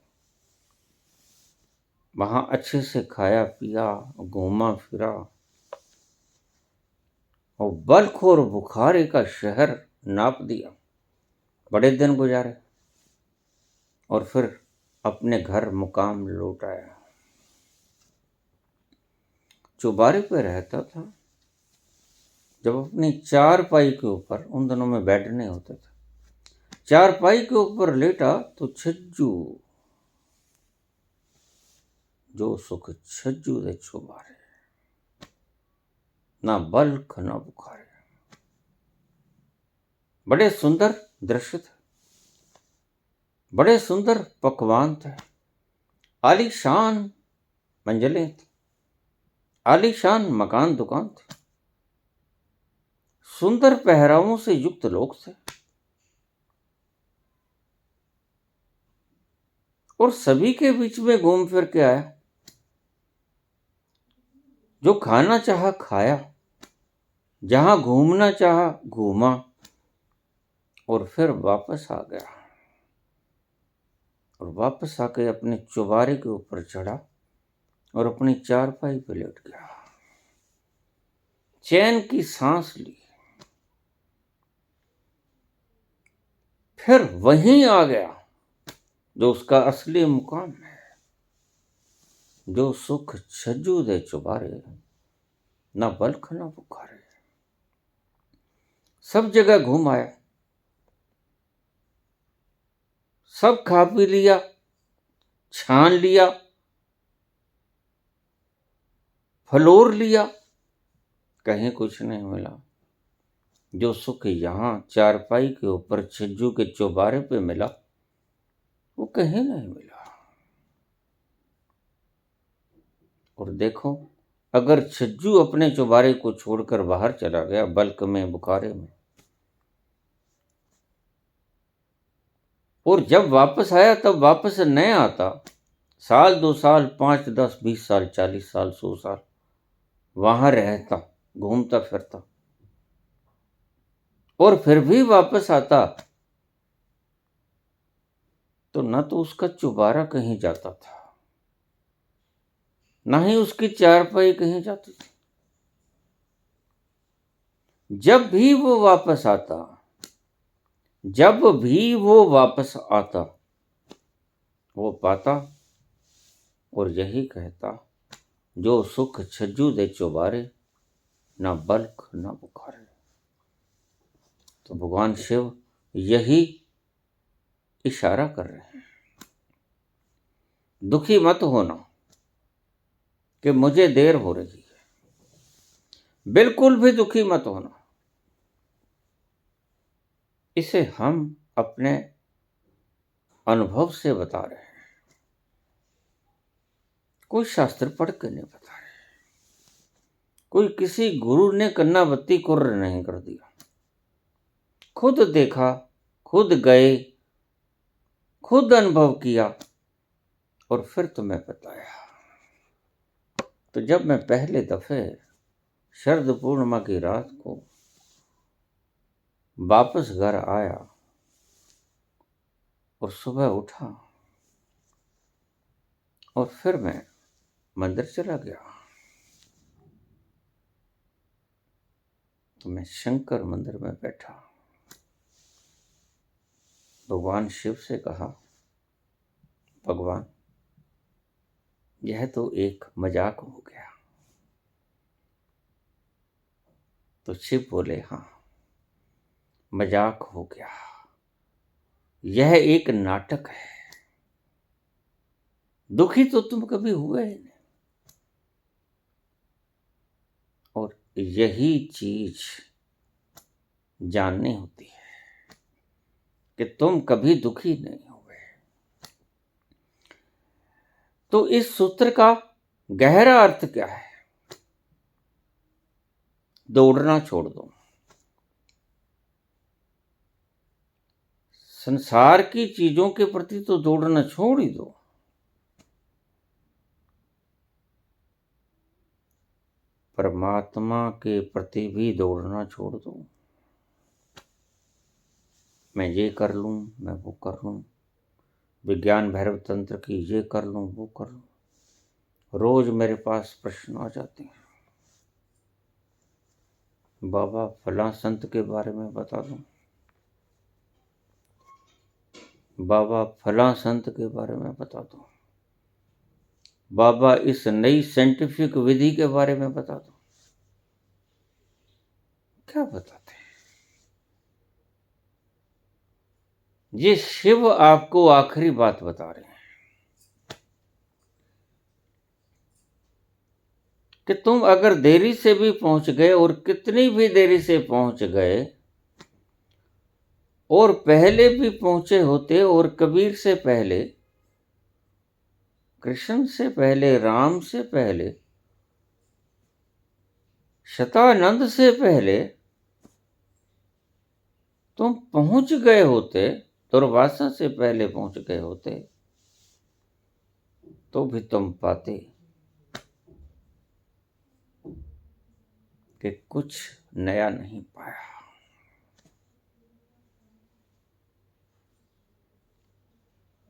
Speaker 1: वहां अच्छे से खाया पिया, घूमा फिरा, और बल्ख और बुखारे का शहर नाप दिया, बड़े दिन गुजारे, और फिर अपने घर मुकाम लौट आया। चौबारे पे रहता था, जब अपनी चारपाई के ऊपर, उन दिनों में बेड नहीं होते थे, चारपाई के ऊपर लेटा तो छज्जू, जो सुख छज्जू दे चौबारे, ना बल्ख ना बुखारे। बड़े सुंदर दृश्य थे, बड़े सुंदर पकवान थे, आलीशान मंजिलें थी, आलीशान मकान दुकान थे, सुंदर पहरावों से युक्त लोग थे, और सभी के बीच में घूम फिर के आया, जो खाना चाहा खाया, जहां घूमना चाहा घूमा, और फिर वापस आ गया, और वापस आके अपने चौबारे के ऊपर चढ़ा और अपनी चारपाई पे लेट गया, चैन की सांस ली, फिर वहीं आ गया जो उसका असली मुकाम है, जो सुख छज्जू दे चौबारे, ना बल्ख ना बुखारे। सब जगह घूम आया, सब खा पी लिया, छान लिया, फलोर लिया, कहीं कुछ नहीं मिला। जो सुख यहां चारपाई के ऊपर छज्जू के चौबारे पे मिला, वो कहीं नहीं मिला। और देखो, अगर छज्जू अपने चौबारे को छोड़कर बाहर चला गया, बल्क में बुखारे में, और जब वापस आया तब वापस नहीं आता, साल 2 साल 5 10 20 साल 40 साल 100 साल वहां रहता, घूमता फिरता, और फिर भी वापस आता तो न तो उसका चौबारा कहीं जाता था, ना ही उसकी चारपाई कहीं जाती थी। जब भी वो वापस आता, जब भी वो वापस आता, वो पाता और यही कहता, जो सुख छज्जू दे चौबारे, ना बल्ख ना बुखारे। तो भगवान शिव यही इशारा कर रहे हैं, दुखी मत होना कि मुझे देर हो रही है, बिल्कुल भी दुखी मत होना। इसे हम अपने अनुभव से बता रहे हैं, कोई शास्त्र पढ़ कर नहीं बता रहे, कोई किसी गुरु ने कन्ना बत्ती कुर्र नहीं कर दिया, खुद देखा, खुद गए, खुद अनुभव किया और फिर तुम्हें बताया। तो जब मैं पहले दफे शरद पूर्णिमा की रात को वापस घर आया और सुबह उठा और फिर मैं मंदिर चला गया, तो मैं शंकर मंदिर में बैठा, भगवान शिव से कहा, भगवान यह तो एक मजाक हो गया, तो शिव बोले, हाँ मजाक हो गया, यह एक नाटक है, दुखी तो तुम कभी हुए ही नहीं। और यही चीज जाननी होती है कि तुम कभी दुखी नहीं हुए। तो इस सूत्र का गहरा अर्थ क्या है? दौड़ना छोड़ दो, संसार की चीजों के प्रति तो दौड़ना छोड़ ही दो, परमात्मा के प्रति भी दौड़ना छोड़ दो। मैं ये कर लूं, मैं वो कर लूं, विज्ञान भैरव तंत्र की ये कर लूं, वो कर लूं, रोज मेरे पास प्रश्न आ जाते हैं, बाबा फलां संत के बारे में बता दो, बाबा फलां संत के बारे में बता दो, बाबा इस नई साइंटिफिक विधि के बारे में बता दो। क्या बताते हैं? ये शिव आपको आखिरी बात बता रहे हैं कि तुम अगर देरी से भी पहुंच गए, और कितनी भी देरी से पहुंच गए, और पहले भी पहुंचे होते, और कबीर से पहले, कृष्ण से पहले, राम से पहले, शतानंद से पहले तुम पहुंच गए होते, दुर्वासा से पहले पहुंच गए होते, तो भी तुम पाते कि कुछ नया नहीं पाया।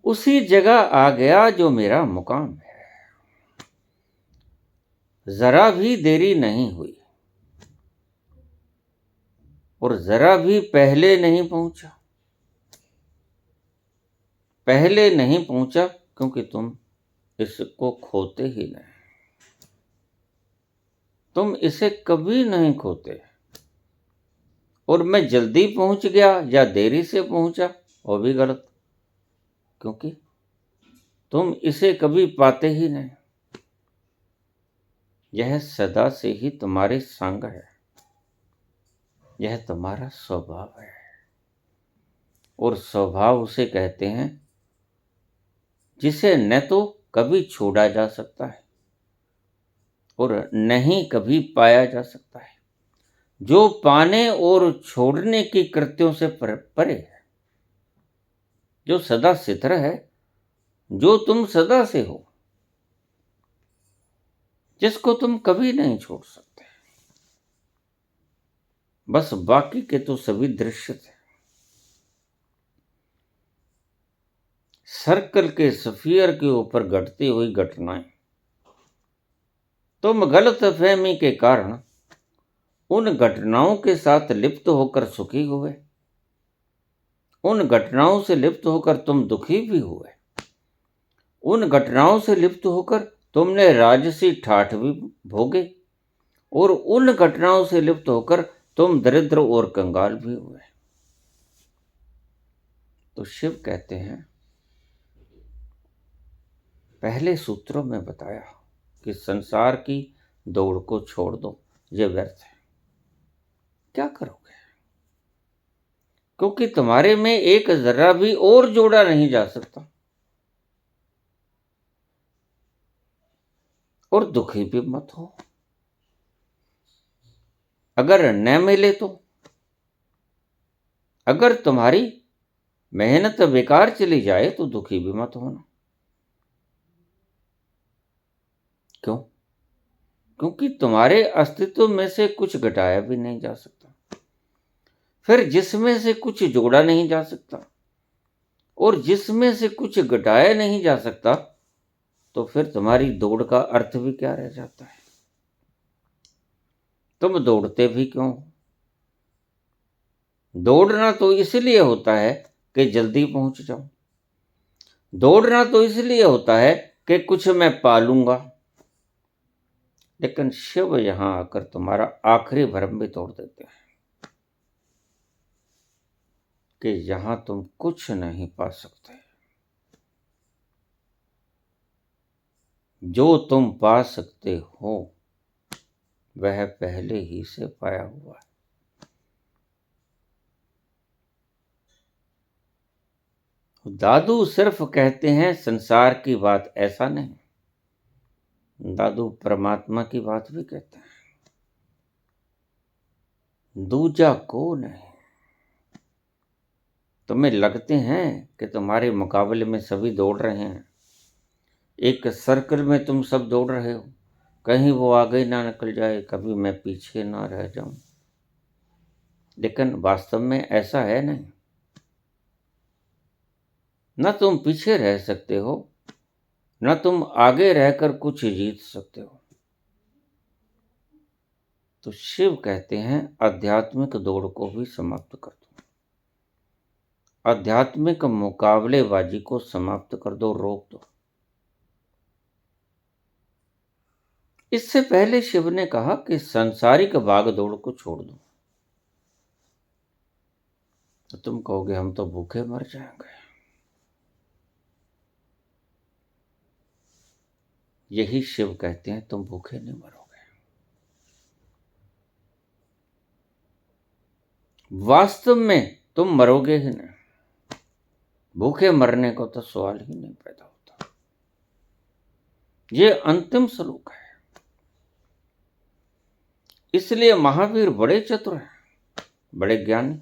Speaker 1: उसी जगह आ गया जो मेरा मुकाम है, जरा भी देरी नहीं हुई, और जरा भी पहले नहीं पहुंचा। पहले नहीं पहुंचा क्योंकि तुम इसको खोते ही नहीं, तुम इसे कभी नहीं खोते। और मैं जल्दी पहुंच गया या देरी से पहुंचा, वो भी गलत, क्योंकि तुम इसे कभी पाते ही नहीं। यह सदा से ही तुम्हारे संग है, यह तुम्हारा स्वभाव है, और स्वभाव उसे कहते हैं जिसे न तो कभी छोड़ा जा सकता है और नहीं कभी पाया जा सकता है, जो पाने और छोड़ने की कृत्यों से परे है, जो सदा सिद्ध है, जो तुम सदा से हो, जिसको तुम कभी नहीं छोड़ सकते। बस बाकी के तो सभी दृश्य थे, सर्कल के स्फीयर के ऊपर घटती हुई घटनाएं। तुम गलतफहमी के कारण उन घटनाओं के साथ लिप्त होकर सुखी हुए, उन घटनाओं से लिप्त होकर तुम दुखी भी हुए, उन घटनाओं से लिप्त होकर तुमने राजसी ठाठ भी भोगे, और उन घटनाओं से लिप्त होकर तुम दरिद्र और कंगाल भी हुए। तो शिव कहते हैं, पहले सूत्रों में बताया कि संसार की दौड़ को छोड़ दो, ये व्यर्थ है। क्या करोगे? क्योंकि तुम्हारे में एक जरा भी और जोड़ा नहीं जा सकता, और दुखी भी मत हो। अगर न मिले तो, अगर तुम्हारी मेहनत बेकार चली जाए तो दुखी भी मत होना। क्यों? क्योंकि तुम्हारे अस्तित्व में से कुछ घटाया भी नहीं जा सकता, फिर जिसमें से कुछ जोड़ा नहीं जा सकता, और जिसमें से कुछ घटाया नहीं जा सकता, तो फिर तुम्हारी दौड़ का अर्थ भी क्या रह जाता है? तुम दौड़ते भी क्यों? दौड़ना तो इसलिए होता है कि जल्दी पहुंच जाऊं, दौड़ना तो इसलिए होता है कि कुछ मैं पालूंगा, लेकिन शिव यहां आकर तुम्हारा आखिरी भ्रम भी तोड़ देते हैं कि यहां तुम कुछ नहीं पा सकते। जो तुम पा सकते हो वह पहले ही से पाया हुआ है। दादू सिर्फ कहते हैं संसार की बात, ऐसा नहीं। दादू परमात्मा की बात भी कहते हैं। दूजा को नहीं। तुम्हें लगते हैं कि तुम्हारे मुकाबले में सभी दौड़ रहे हैं, एक सर्कल में तुम सब दौड़ रहे हो, कहीं वो आगे ना निकल जाए, कभी मैं पीछे ना रह जाऊं। लेकिन वास्तव में ऐसा है नहीं। न तुम पीछे रह सकते हो, न तुम आगे रहकर कुछ जीत सकते हो। तो शिव कहते हैं आध्यात्मिक दौड़ को भी समाप्त कर दो, आध्यात्मिक मुकाबलेबाजी को समाप्त कर दो, रोक दो। इससे पहले शिव ने कहा कि सांसारिक भाग दौड़ को छोड़ दो। तो तुम कहोगे हम तो भूखे मर जाएंगे। यही शिव कहते हैं तुम भूखे नहीं मरोगे। वास्तव में तुम मरोगे ही नहीं। भूखे मरने को तो सवाल ही नहीं पैदा होता। ये अंतिम श्लोक है। इसलिए महावीर बड़े चतुर हैं, बड़े ज्ञानी।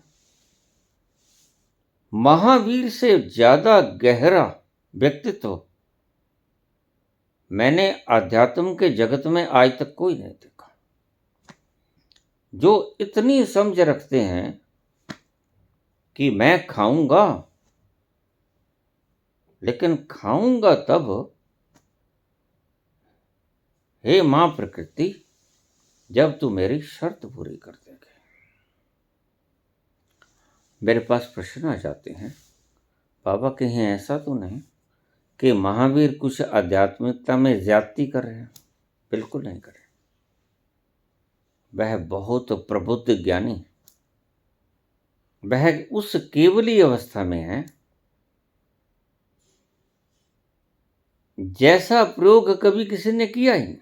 Speaker 1: महावीर से ज्यादा गहरा व्यक्तित्व मैंने आध्यात्म के जगत में आज तक कोई नहीं देखा, जो इतनी समझ रखते हैं कि मैं खाऊंगा, लेकिन खाऊंगा तब, हे मां प्रकृति, जब तू मेरी शर्त पूरी कर देगी। मेरे पास प्रश्न आ जाते हैं, बाबा कहीं ऐसा तो नहीं कि महावीर कुछ आध्यात्मिकता में ज्यादती कर रहे हैं? बिल्कुल नहीं कर रहे। वह बहुत प्रबुद्ध ज्ञानी, वह उस केवली अवस्था में है जैसा प्रयोग कभी किसी ने किया ही नहीं,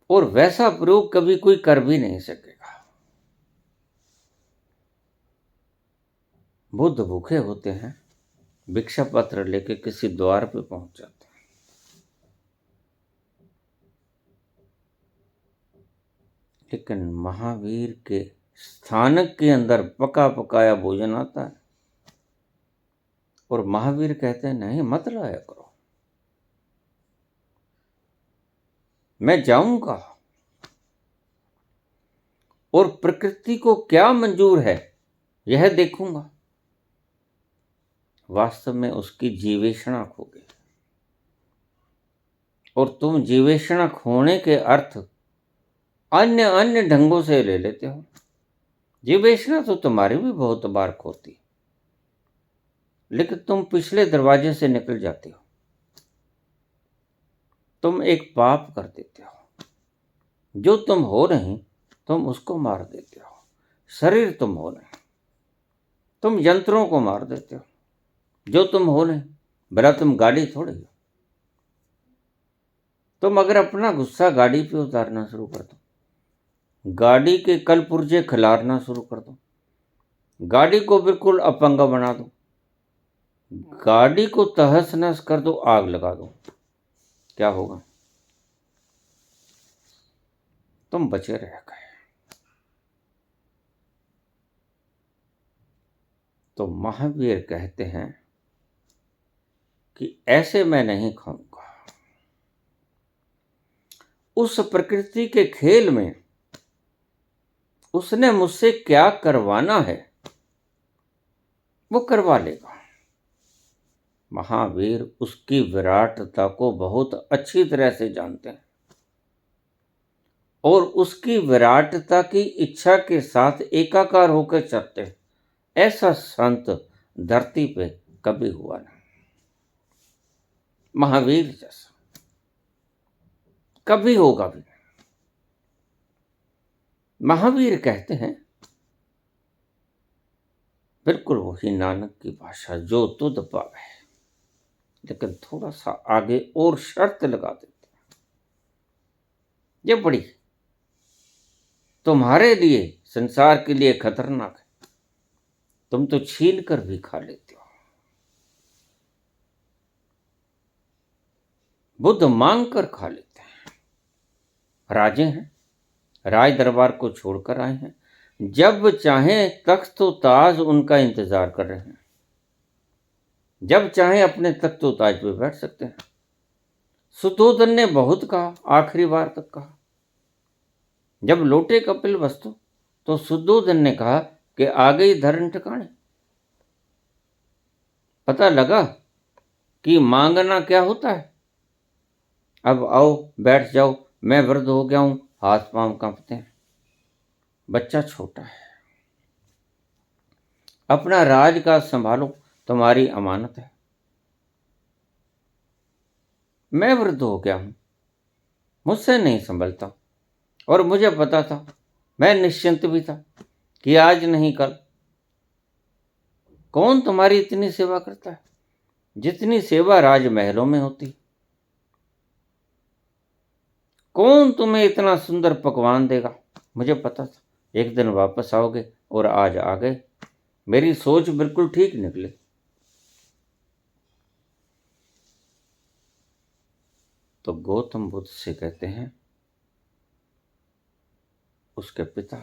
Speaker 1: और वैसा प्रयोग कभी कोई कर भी नहीं सकेगा। बुद्ध भूखे होते हैं, भिक्षा पत्र लेके किसी द्वार पे पहुंच जाते हैं। लेकिन महावीर के स्थानक के अंदर पका पकाया भोजन आता है, और महावीर कहते हैं नहीं मत लाया करो, मैं जाऊंगा और प्रकृति को क्या मंजूर है यह देखूंगा। वास्तव में उसकी जीवेषणा खो गई, और तुम जीवेषणा खोने के अर्थ अन्य अन्य ढंगों से ले लेते हो। जीवेषणा तो तुम्हारी भी बहुत बार खोती, लेकिन तुम पिछले दरवाजे से निकल जाते हो। तुम एक पाप कर देते हो, जो तुम हो नहीं तुम उसको मार देते हो। शरीर तुम हो नहीं, तुम यंत्रों को मार देते हो। जो तुम हो नहीं, भला तुम गाड़ी थोड़ी हो। तुम अगर अपना गुस्सा गाड़ी पे उतारना शुरू कर दो, गाड़ी के कल पुर्जे खिलारना शुरू कर दो, गाड़ी को बिल्कुल अपंग बना दो, गाड़ी को तहस नहस कर दो, आग लगा दो, क्या होगा? तुम बचे रह गए। तो महावीर कहते हैं कि ऐसे मैं नहीं खाऊंगा। उस प्रकृति के खेल में उसने मुझसे क्या करवाना है वो करवा लेगा। महावीर उसकी विराटता को बहुत अच्छी तरह से जानते हैं, और उसकी विराटता की इच्छा के साथ एकाकार होकर चलते हैं। ऐसा संत धरती पे कभी हुआ नहीं, महावीर जैसा। कभी होगा भी नहीं। महावीर कहते हैं, बिल्कुल वही नानक की भाषा, जो तुध पावे, लेकिन थोड़ा सा आगे और शर्त लगा देते। ये बड़ी तुम्हारे लिए, संसार के लिए खतरनाक है। तुम तो छीन कर भी खा लेते हो। बुद्ध मांग कर खा लेते हैं। राजे हैं, राज दरबार को छोड़कर आए हैं, जब चाहे तख्त ताज उनका इंतजार कर रहे हैं, जब चाहे अपने तख्त ताज पे बैठ सकते हैं। सुतोधन ने बहुत कहा, आखिरी बार तक कहा। जब लौटे कपिल वस्तु तो सुद्धोधन ने कहा कि आ गई धर्म ठिकाने। पता लगा कि मांगना क्या होता है। अब आओ, बैठ जाओ, मैं वृद्ध हो गया हूं, हाथ पांव कांपते हैं, बच्चा छोटा है। अपना राज का संभालो, तुम्हारी अमानत है। मैं वृद्ध हो गया हूं, मुझसे नहीं संभलता, और मुझे पता था, मैं निश्चिंत भी था कि आज नहीं कल कौन तुम्हारी इतनी सेवा करता है, जितनी सेवा राजमहलों में होती। कौन तुम्हें इतना सुंदर पकवान देगा। मुझे पता था एक दिन वापस आओगे, और आज आ गए। मेरी सोच बिल्कुल ठीक निकली। तो गौतम बुद्ध से कहते हैं, उसके पिता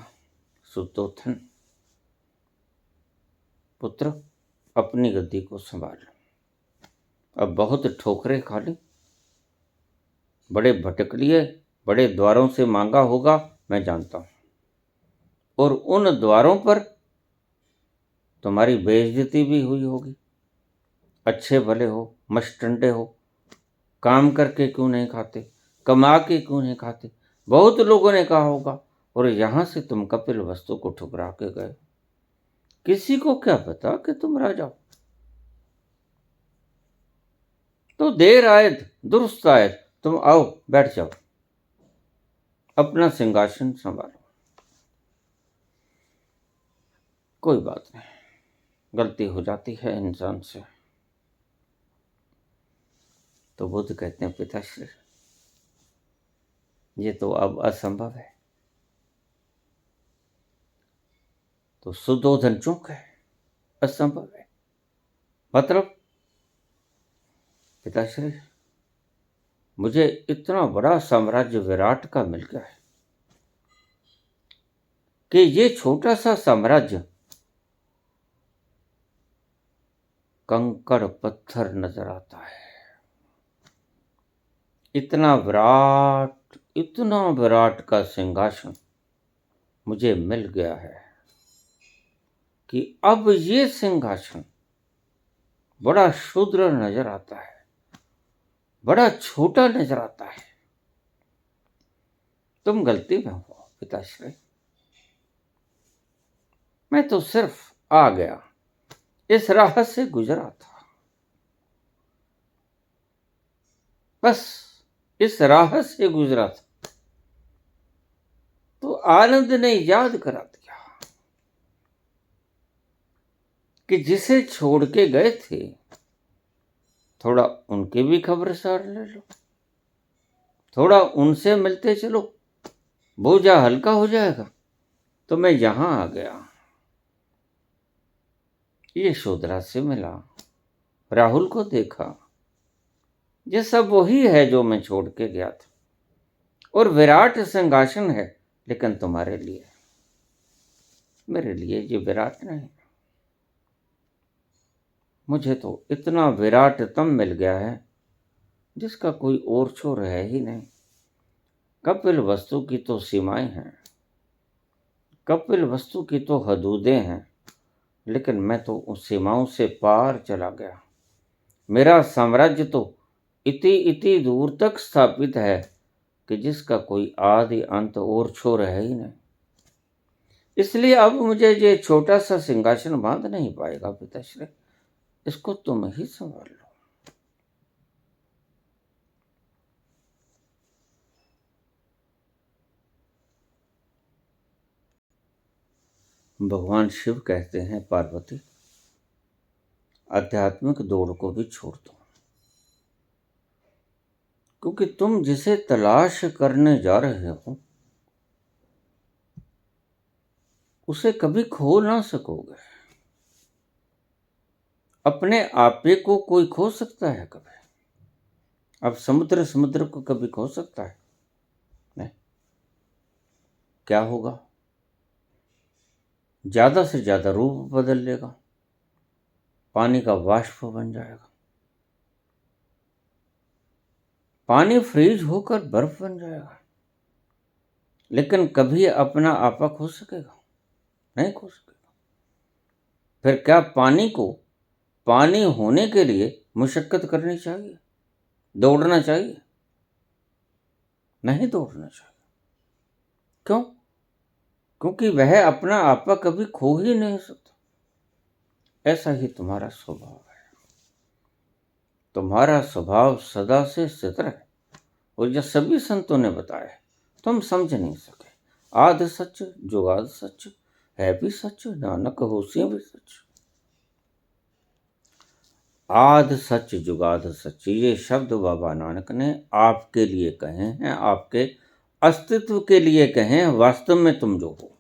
Speaker 1: सुद्धोधन, पुत्र अपनी गद्दी को संभाल। अब बहुत ठोकरें खा ली, बड़े भटक लिए, बड़े द्वारों से मांगा होगा, मैं जानता हूं, और उन द्वारों पर तुम्हारी बेइज्जती भी हुई होगी। अच्छे भले हो, मस्टंडे हो, काम करके क्यों नहीं खाते, कमा के क्यों नहीं खाते, बहुत लोगों ने कहा होगा, और यहां से तुम कपिल वस्तु को ठुकरा के गए। किसी को क्या पता कि तुम राजा हो। तो देर आयद दुरुस्त आयद, तुम आओ, बैठ जाओ, अपना सिंहासन संभालो। कोई बात नहीं, गलती हो जाती है इंसान से। तो बुद्ध कहते हैं, पिताश्री, ये तो अब असंभव है। तो सुद्धोधन चूक है, असंभव है। मतलब पिताश्री, मुझे इतना बड़ा साम्राज्य विराट का मिल गया है कि ये छोटा सा साम्राज्य कंकड़ पत्थर नजर आता है। इतना विराट का सिंहासन मुझे मिल गया है कि अब ये सिंहासन बड़ा क्षुद्र नजर आता है, बड़ा छोटा नजर आता है। तुम गलती में हो पिताश्री, मैं तो सिर्फ आ गया, इस राह से गुजरा था, बस इस राह से गुजरा था। तो आनंद ने याद करा दिया कि जिसे छोड़ के गए थे, थोड़ा उनके भी खबरसार ले लो, थोड़ा उनसे मिलते चलो, बोझा हल्का हो जाएगा। तो मैं यहां आ गया, यशोधरा से मिला, राहुल को देखा। ये सब वही है जो मैं छोड़ के गया था, और विराट सिंहासन है, लेकिन तुम्हारे लिए, मेरे लिए ये विराट नहीं। मुझे तो इतना विराट तम मिल गया है जिसका कोई और छोर है ही नहीं। कपिल वस्तु की तो सीमाएं हैं, कपिल वस्तु की तो हदूदें हैं, लेकिन मैं तो उस सीमाओं से पार चला गया। मेरा साम्राज्य तो इति इति दूर तक स्थापित है कि जिसका कोई आदि अंत और छोर है ही नहीं। इसलिए अब मुझे ये छोटा सा सिंहासन बांध नहीं पाएगा पिताश्री, इसको तुम ही संभाल लो। भगवान शिव कहते हैं, पार्वती आध्यात्मिक दौड़ को भी छोड़ दो, क्योंकि तुम जिसे तलाश करने जा रहे हो उसे कभी खो ना सकोगे। अपने आपे को कोई खो सकता है कभी? अब समुद्र को कभी खो सकता है? नहीं। क्या होगा? ज्यादा से ज्यादा रूप बदल लेगा, पानी का वाष्प बन जाएगा, पानी फ्रीज होकर बर्फ बन जाएगा, लेकिन कभी अपना आपा खो सकेगा? नहीं खो सकेगा। फिर क्या पानी को पानी होने के लिए मुशक्कत करनी चाहिए, दौड़ना चाहिए? नहीं दौड़ना चाहिए। क्यों? क्योंकि वह अपना आपा कभी खो ही नहीं सकता। ऐसा ही तुम्हारा स्वभाव है। तुम्हारा स्वभाव सदा से स्थिर है, और जो सभी संतों ने बताया तुम समझ नहीं सके। आध सच जुगाद सच, है भी सच नानक होसी भी सच। आध सच जुगाद सच, ये शब्द बाबा नानक ने आपके लिए कहे हैं, आपके अस्तित्व के लिए कहे हैं। वास्तव में तुम जो हो,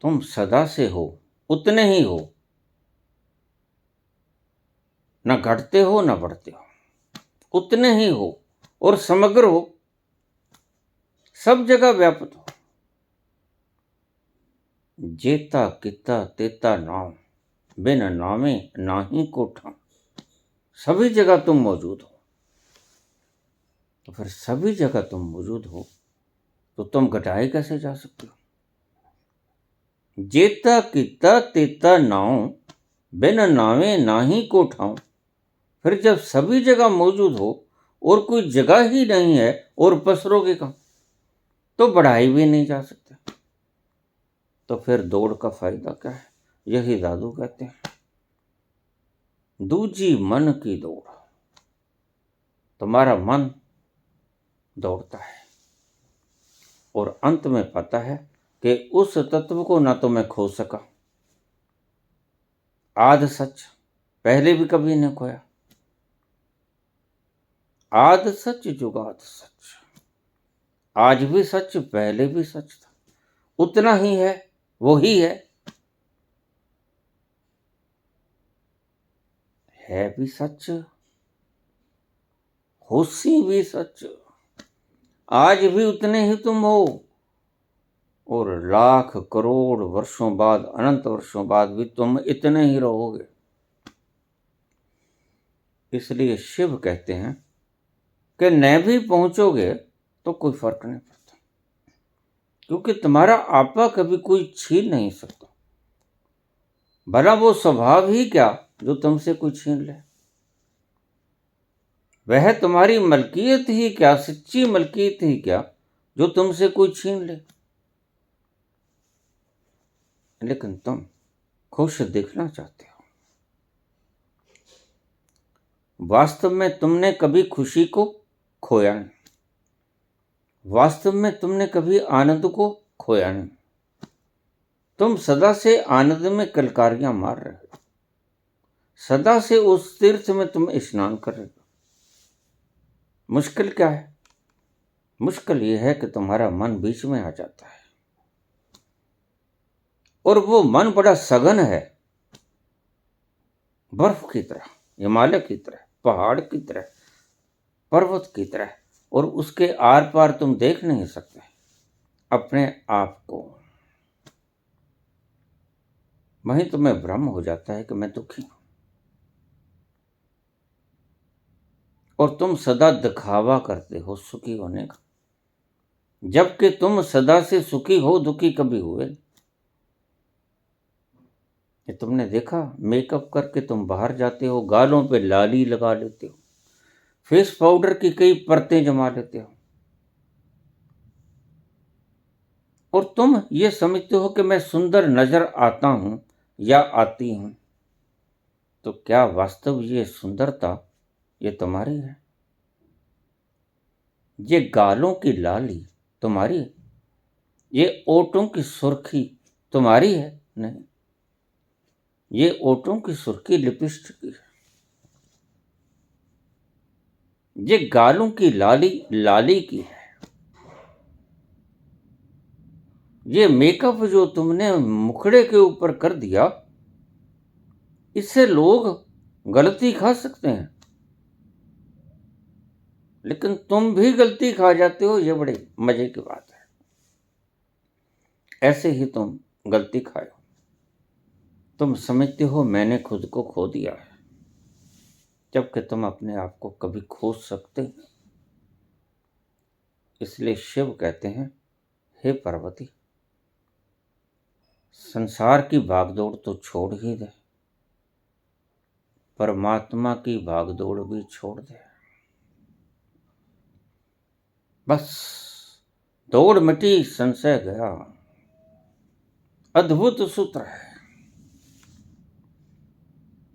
Speaker 1: तुम सदा से हो, उतने ही हो, न घटते हो न बढ़ते हो, उतने ही हो और समग्र हो, सब जगह व्याप्त हो। जेता किता तेता नाम, बिन नामे नाही को ठाम। सभी जगह तुम मौजूद हो। तो फिर सभी जगह तुम मौजूद हो तो तुम घटाए कैसे जा सकते हो? जेता किता तेता नाम, बिन नामे नाही को ठाम। फिर जब सभी जगह मौजूद हो और कोई जगह ही नहीं है और पसरोगे कहां, तो बढ़ाई भी नहीं जा सकते। तो फिर दौड़ का फायदा क्या है? यही दादू कहते हैं, दूजी मन की दौड़। तुम्हारा मन दौड़ता है और अंत में पता है कि उस तत्व को ना तो मैं खो सका। आध सच पहले भी कभी नहीं खोया। आध सच जुगाद सच, आज भी सच पहले भी सच था, उतना ही है, वो ही है भी सच, होशी भी सच। आज भी उतने ही तुम हो और लाख करोड़ वर्षों बाद, अनंत वर्षों बाद भी तुम इतने ही रहोगे। इसलिए शिव कहते हैं कि न भी पहुंचोगे तो कोई फर्क नहीं पड़ता, क्योंकि तुम्हारा आपा कभी कोई छीन नहीं सकता। भला वो स्वभाव ही क्या जो तुमसे कोई छीन ले? वह तुम्हारी मलकियत ही क्या, सच्ची मलकियत ही क्या जो तुमसे कोई छीन ले? लेकिन तुम खुश दिखना चाहते हो। वास्तव में तुमने कभी खुशी को खोया नहीं, वास्तव में तुमने कभी आनंद को खोया नहीं। तुम सदा से आनंद में कलकारियां मार रहे हो, सदा से उस तीर्थ में तुम स्नान कर रहे हो। मुश्किल क्या है? मुश्किल यह है कि तुम्हारा मन बीच में आ जाता है, और वो मन बड़ा सघन है, बर्फ की तरह, हिमालय की तरह, पहाड़ की तरह, पर्वत की तरह, और उसके आर पार तुम देख नहीं सकते अपने आप को। वहीं तुम्हें भ्रम हो जाता है कि मैं दुखी हूं, और तुम सदा दिखावा करते हो सुखी होने का, जबकि तुम सदा से सुखी हो, दुखी कभी हुए? ये तुमने देखा, मेकअप करके तुम बाहर जाते हो, गालों पे लाली लगा लेते हो, फेस पाउडर की कई परतें जमा लेते हो, और तुम ये समझते हो कि मैं सुंदर नजर आता हूं या आती हूं। तो क्या वास्तव ये सुंदरता ये तुम्हारी है? ये गालों की लाली तुम्हारी है? ये ओठों की सुर्खी तुम्हारी है? नहीं, ये ओठों की सुर्खी लिपस्टिक की है। ये गालों की लाली लाली की है। ये मेकअप जो तुमने मुखड़े के ऊपर कर दिया, इससे लोग गलती खा सकते हैं, लेकिन तुम भी गलती खा जाते हो। ये बड़े मजे की बात है। ऐसे ही तुम गलती खाए हो। तुम समझते हो मैंने खुद को खो दिया है, जबकि तुम अपने आप को कभी खो सकते हो। इसलिए शिव कहते हैं, हे पार्वती, संसार की भागदौड़ तो छोड़ ही दे, परमात्मा की भागदौड़ भी छोड़ दे। बस दौड़ मिटी, संशय गया। अद्भुत सूत्र है।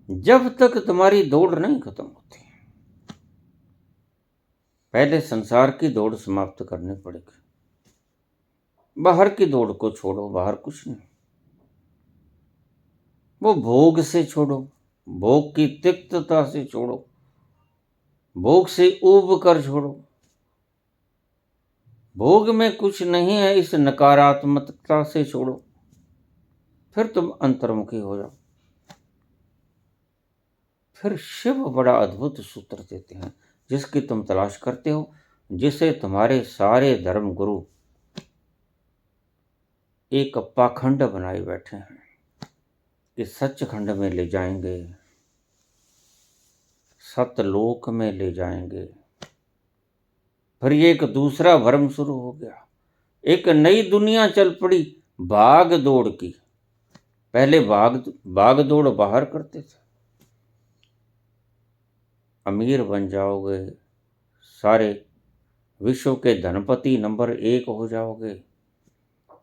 Speaker 1: जब तक तुम्हारी दौड़ नहीं खत्म होती, पहले संसार की दौड़ समाप्त करनी पड़ेगी। बाहर की दौड़ को छोड़ो, बाहर कुछ नहीं। वो भोग से छोड़ो, भोग की तिक्तता से छोड़ो, भोग से ऊब कर छोड़ो। भोग में कुछ नहीं है, इस नकारात्मकता से छोड़ो। फिर तुम अंतर्मुखी हो जाओ। फिर शिव बड़ा अद्भुत सूत्र देते हैं, जिसकी तुम तलाश करते हो, जिसे तुम्हारे सारे धर्म गुरु एक पाखंड बनाए बैठे हैं कि सचखंड में ले जाएंगे, सतलोक में ले जाएंगे। फिर ये एक दूसरा भ्रम शुरू हो गया। एक नई दुनिया चल पड़ी, भाग दौड़ की। पहले भाग दौड़ बाहर करते थे, अमीर बन जाओगे, सारे विश्व के धनपति नंबर 1 हो जाओगे,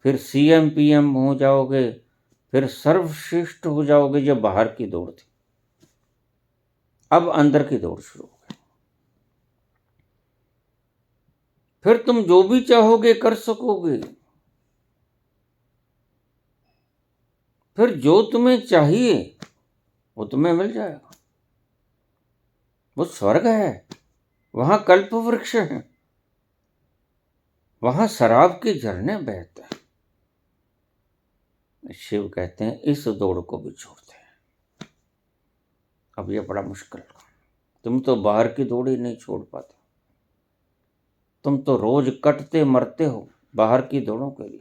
Speaker 1: फिर सीएम पीएम हो जाओगे, फिर सर्वश्रेष्ठ हो जाओगे। जब बाहर की दौड़ थी, अब अंदर की दौड़ शुरू हो गई। फिर तुम जो भी चाहोगे कर सकोगे। फिर जो तुम्हें चाहिए वो तुम्हें मिल जाएगा। वो स्वर्ग है, वहां कल्प वृक्ष है, वहां शराब के झरने बहते हैं। शिव कहते हैं, इस दौड़ को भी छोड़ते हैं। अब ये बड़ा मुश्किल है। तुम तो बाहर की दौड़ ही नहीं छोड़ पाते। तुम तो रोज कटते मरते हो बाहर की दौड़ों के लिए,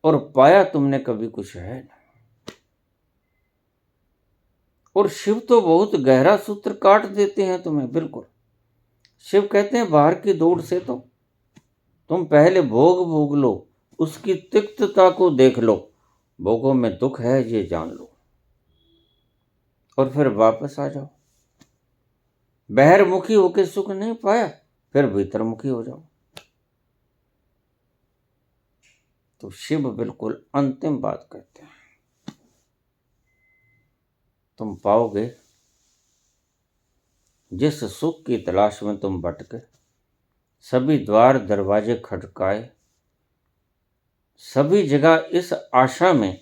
Speaker 1: और पाया तुमने कभी कुछ है नहीं। और शिव तो बहुत गहरा सूत्र काट देते हैं तुम्हें। बिल्कुल, शिव कहते हैं बाहर की दौड़ से तो तुम पहले भोग लो, उसकी तिक्तता को देख लो, भोगों में दुख है ये जान लो, और फिर वापस आ जाओ। बहिर्मुखी होकर सुख नहीं पाया, फिर भीतरमुखी हो जाओ। तो शिव बिल्कुल अंतिम बात कहते हैं, तुम पाओगे जिस सुख की तलाश में तुम भटके, सभी द्वार दरवाजे खटकाए, सभी जगह इस आशा में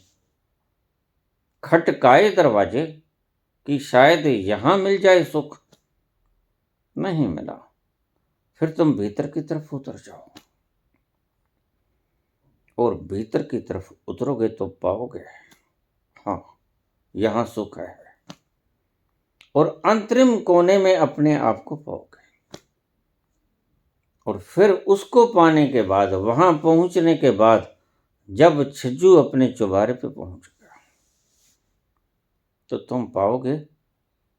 Speaker 1: खटकाए दरवाजे कि शायद यहां मिल जाए सुख, नहीं मिला। फिर तुम भीतर की तरफ उतर जाओ, और भीतर की तरफ उतरोगे तो पाओगे, हाँ, यहां सुख है। और अंतरिम कोने में अपने आप को पाओगे। और फिर उसको पाने के बाद, वहां पहुंचने के बाद, जब छज्जू अपने चौबारे पे पहुंच गया, तो तुम पाओगे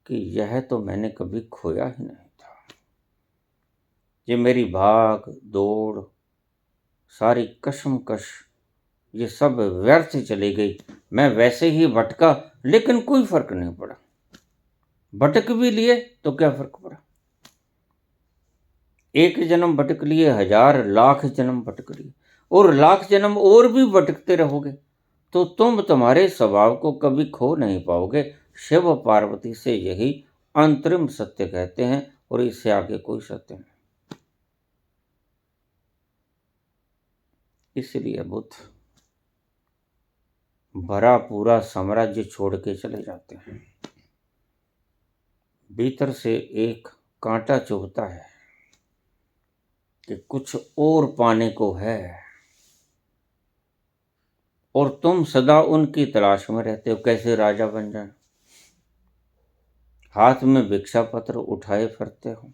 Speaker 1: कि यह तो मैंने कभी खोया ही नहीं था। ये मेरी भाग दौड़, सारी कशमकश, ये सब व्यर्थ चली गई। मैं वैसे ही भटका, लेकिन कोई फर्क नहीं पड़ा। भटक भी लिए तो क्या फर्क पड़ा? एक जन्म भटक लिए, 1000 लाख जन्म भटक लिए, और लाख जन्म और भी भटकते रहोगे तो तुम तुम्हारे स्वभाव को कभी खो नहीं पाओगे। शिव पार्वती से यही अंतरिम सत्य कहते हैं, और इससे आगे कोई सत्य नहीं। इसलिए बुद्ध भरा पूरा साम्राज्य छोड़ के चले जाते हैं। भीतर से एक कांटा चुभता है कि कुछ और पाने को है, और तुम सदा उनकी तलाश में रहते हो, कैसे राजा बन जाए। हाथ में भिक्षा पत्र उठाए फिरते हो,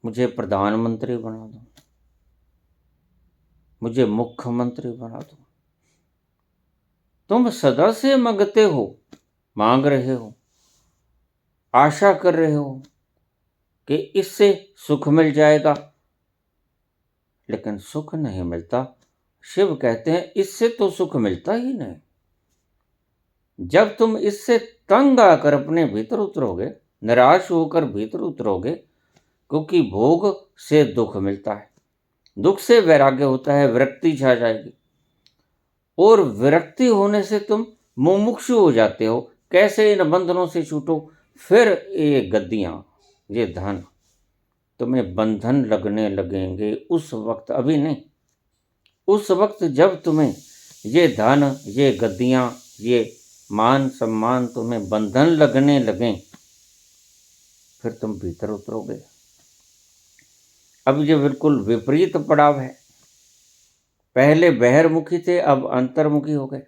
Speaker 1: मुझे प्रधानमंत्री बना दो, मुझे मुख्यमंत्री बना दो। तुम सदा से मांगते हो, मांग रहे हो, आशा कर रहे हो कि इससे सुख मिल जाएगा, लेकिन सुख नहीं मिलता। शिव कहते हैं इससे तो सुख मिलता ही नहीं। जब तुम इससे तंग आकर अपने भीतर उतरोगे, निराश होकर भीतर उतरोगे, क्योंकि भोग से दुख मिलता है, दुख से वैराग्य होता है, विरक्ति छा जाएगी, और विरक्ति होने से तुम मुमुक्षु हो जाते हो। कैसे इन बंधनों से छूटो। फिर ये गद्दियां, ये धन तुम्हें बंधन लगने लगेंगे उस वक्त, अभी नहीं। उस वक्त जब तुम्हें ये धन, ये गद्दियां, ये मान सम्मान तुम्हें बंधन लगने लगें, फिर तुम भीतर उतरोगे। अब ये बिल्कुल विपरीत पड़ाव है। पहले बहिर्मुखी थे, अब अंतर्मुखी हो गए।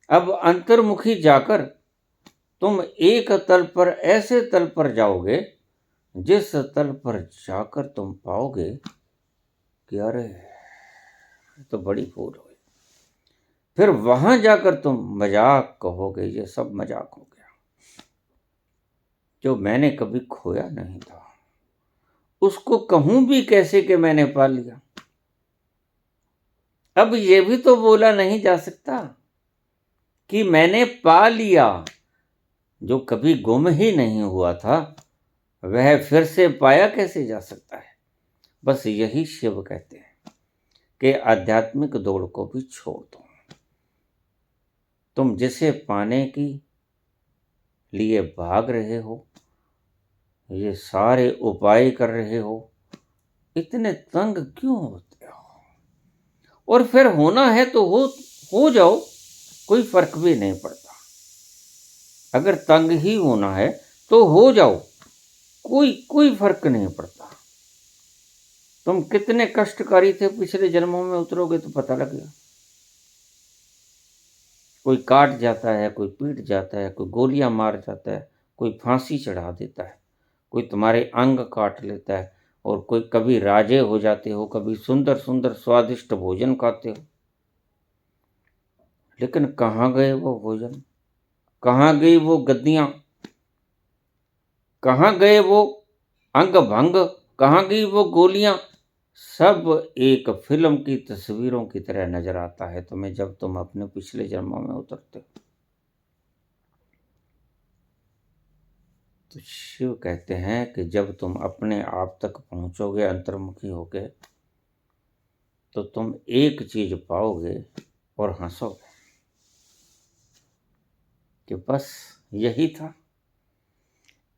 Speaker 1: अब अंतर्मुखी जाकर तुम एक तल पर, ऐसे तल पर जाओगे जिस तल पर जाकर तुम पाओगे कि अरे तो बड़ी भूल हुई। फिर वहां जाकर तुम मजाक कहोगे, ये सब मजाक हो गया। जो मैंने कभी खोया नहीं था उसको कहूं भी कैसे कि मैंने पा लिया। अब ये भी तो बोला नहीं जा सकता कि मैंने पा लिया। जो कभी गुम ही नहीं हुआ था वह फिर से पाया कैसे जा सकता है। बस यही शिव कहते हैं कि आध्यात्मिक दौड़ को भी छोड़ दो। तुम जिसे पाने की लिए भाग रहे हो, ये सारे उपाय कर रहे हो, इतने तंग क्यों होते हो। और फिर होना है तो हो जाओ, कोई फर्क भी नहीं पड़ता। अगर तंग ही होना है तो हो जाओ, कोई फर्क नहीं पड़ता। तुम कितने कष्टकारी थे पिछले जन्मों में, उतरोगे तो पता लगेगा। कोई काट जाता है, कोई पीट जाता है, कोई गोलियां मार जाता है, कोई फांसी चढ़ा देता है, कोई तुम्हारे अंग काट लेता है, और कोई कभी राजे हो जाते हो, कभी सुंदर सुंदर स्वादिष्ट भोजन खाते हो। लेकिन कहाँ गए वो भोजन, कहाँ गई वो गद्दियां, कहाँ गए वो अंग भंग, कहाँ गई वो गोलियां। सब एक फिल्म की तस्वीरों की तरह नजर आता है तुम्हें जब तुम अपने पिछले जन्मों में उतरते हो। तो शिव कहते हैं कि जब तुम अपने आप तक पहुंचोगे, अंतर्मुखी होगे, तो तुम एक चीज पाओगे और हंसोगे कि बस यही था,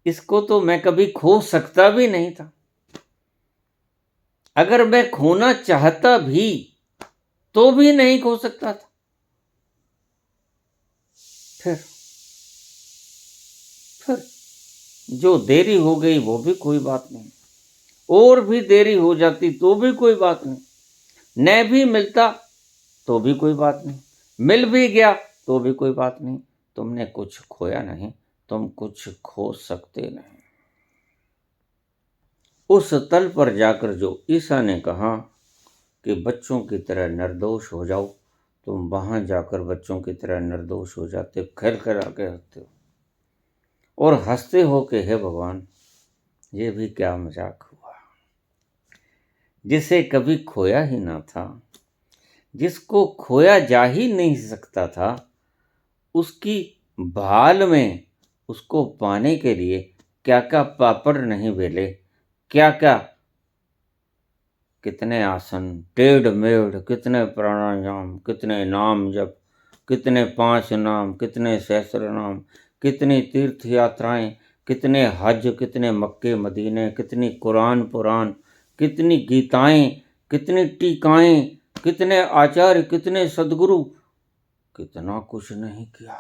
Speaker 1: इसको तो मैं कभी खो सकता भी नहीं था। अगर मैं खोना चाहता भी तो भी नहीं खो सकता था। फिर जो देरी हो गई वो भी कोई बात नहीं, और भी देरी हो जाती तो भी कोई बात नहीं, न भी मिलता तो भी कोई बात नहीं, मिल भी गया तो भी कोई बात नहीं। तुमने कुछ खोया नहीं, तुम कुछ खो सकते नहीं। उस तल पर जाकर जो ईसा ने कहा कि बच्चों की तरह निर्दोष हो जाओ, तुम वहां जाकर बच्चों की तरह निर्दोष हो जाते, खेल कर आके हंसते हो और हंसते हो कि हे भगवान, ये भी क्या मजाक हुआ। जिसे कभी खोया ही ना था, जिसको खोया जा ही नहीं सकता था, उसकी भाल में उसको पाने के लिए क्या क्या पापड़ नहीं बेले, क्या क्या, कितने आसन टेढ़ मेढ़, कितने प्राणायाम, कितने नाम जप, कितने 5 नाम, कितने सहस्र नाम, कितनी तीर्थ यात्राएं, कितने हज, कितने मक्के मदीने, कितनी कुरान पुरान, कितनी गीताएं, कितनी टीकाएं, कितने आचार्य, कितने सदगुरु, कितना कुछ नहीं किया,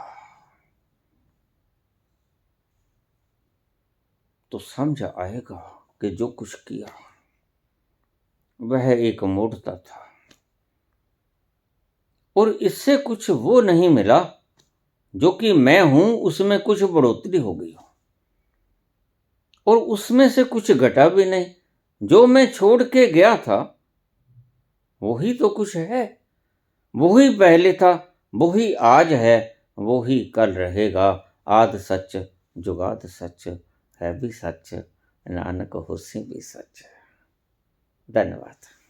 Speaker 1: तो समझ आएगा कि जो कुछ किया वह एक मूढ़ता था, और इससे कुछ वो नहीं मिला जो कि मैं हूं उसमें कुछ बढ़ोतरी हो गई हो, और उसमें से कुछ घटा भी नहीं। जो मैं छोड़ के गया था वही तो कुछ है, वही पहले था, वही आज है, वही कल रहेगा। आद सच जुगाद सच, है भी सच, नानक होसी भी सच। धन्यवाद।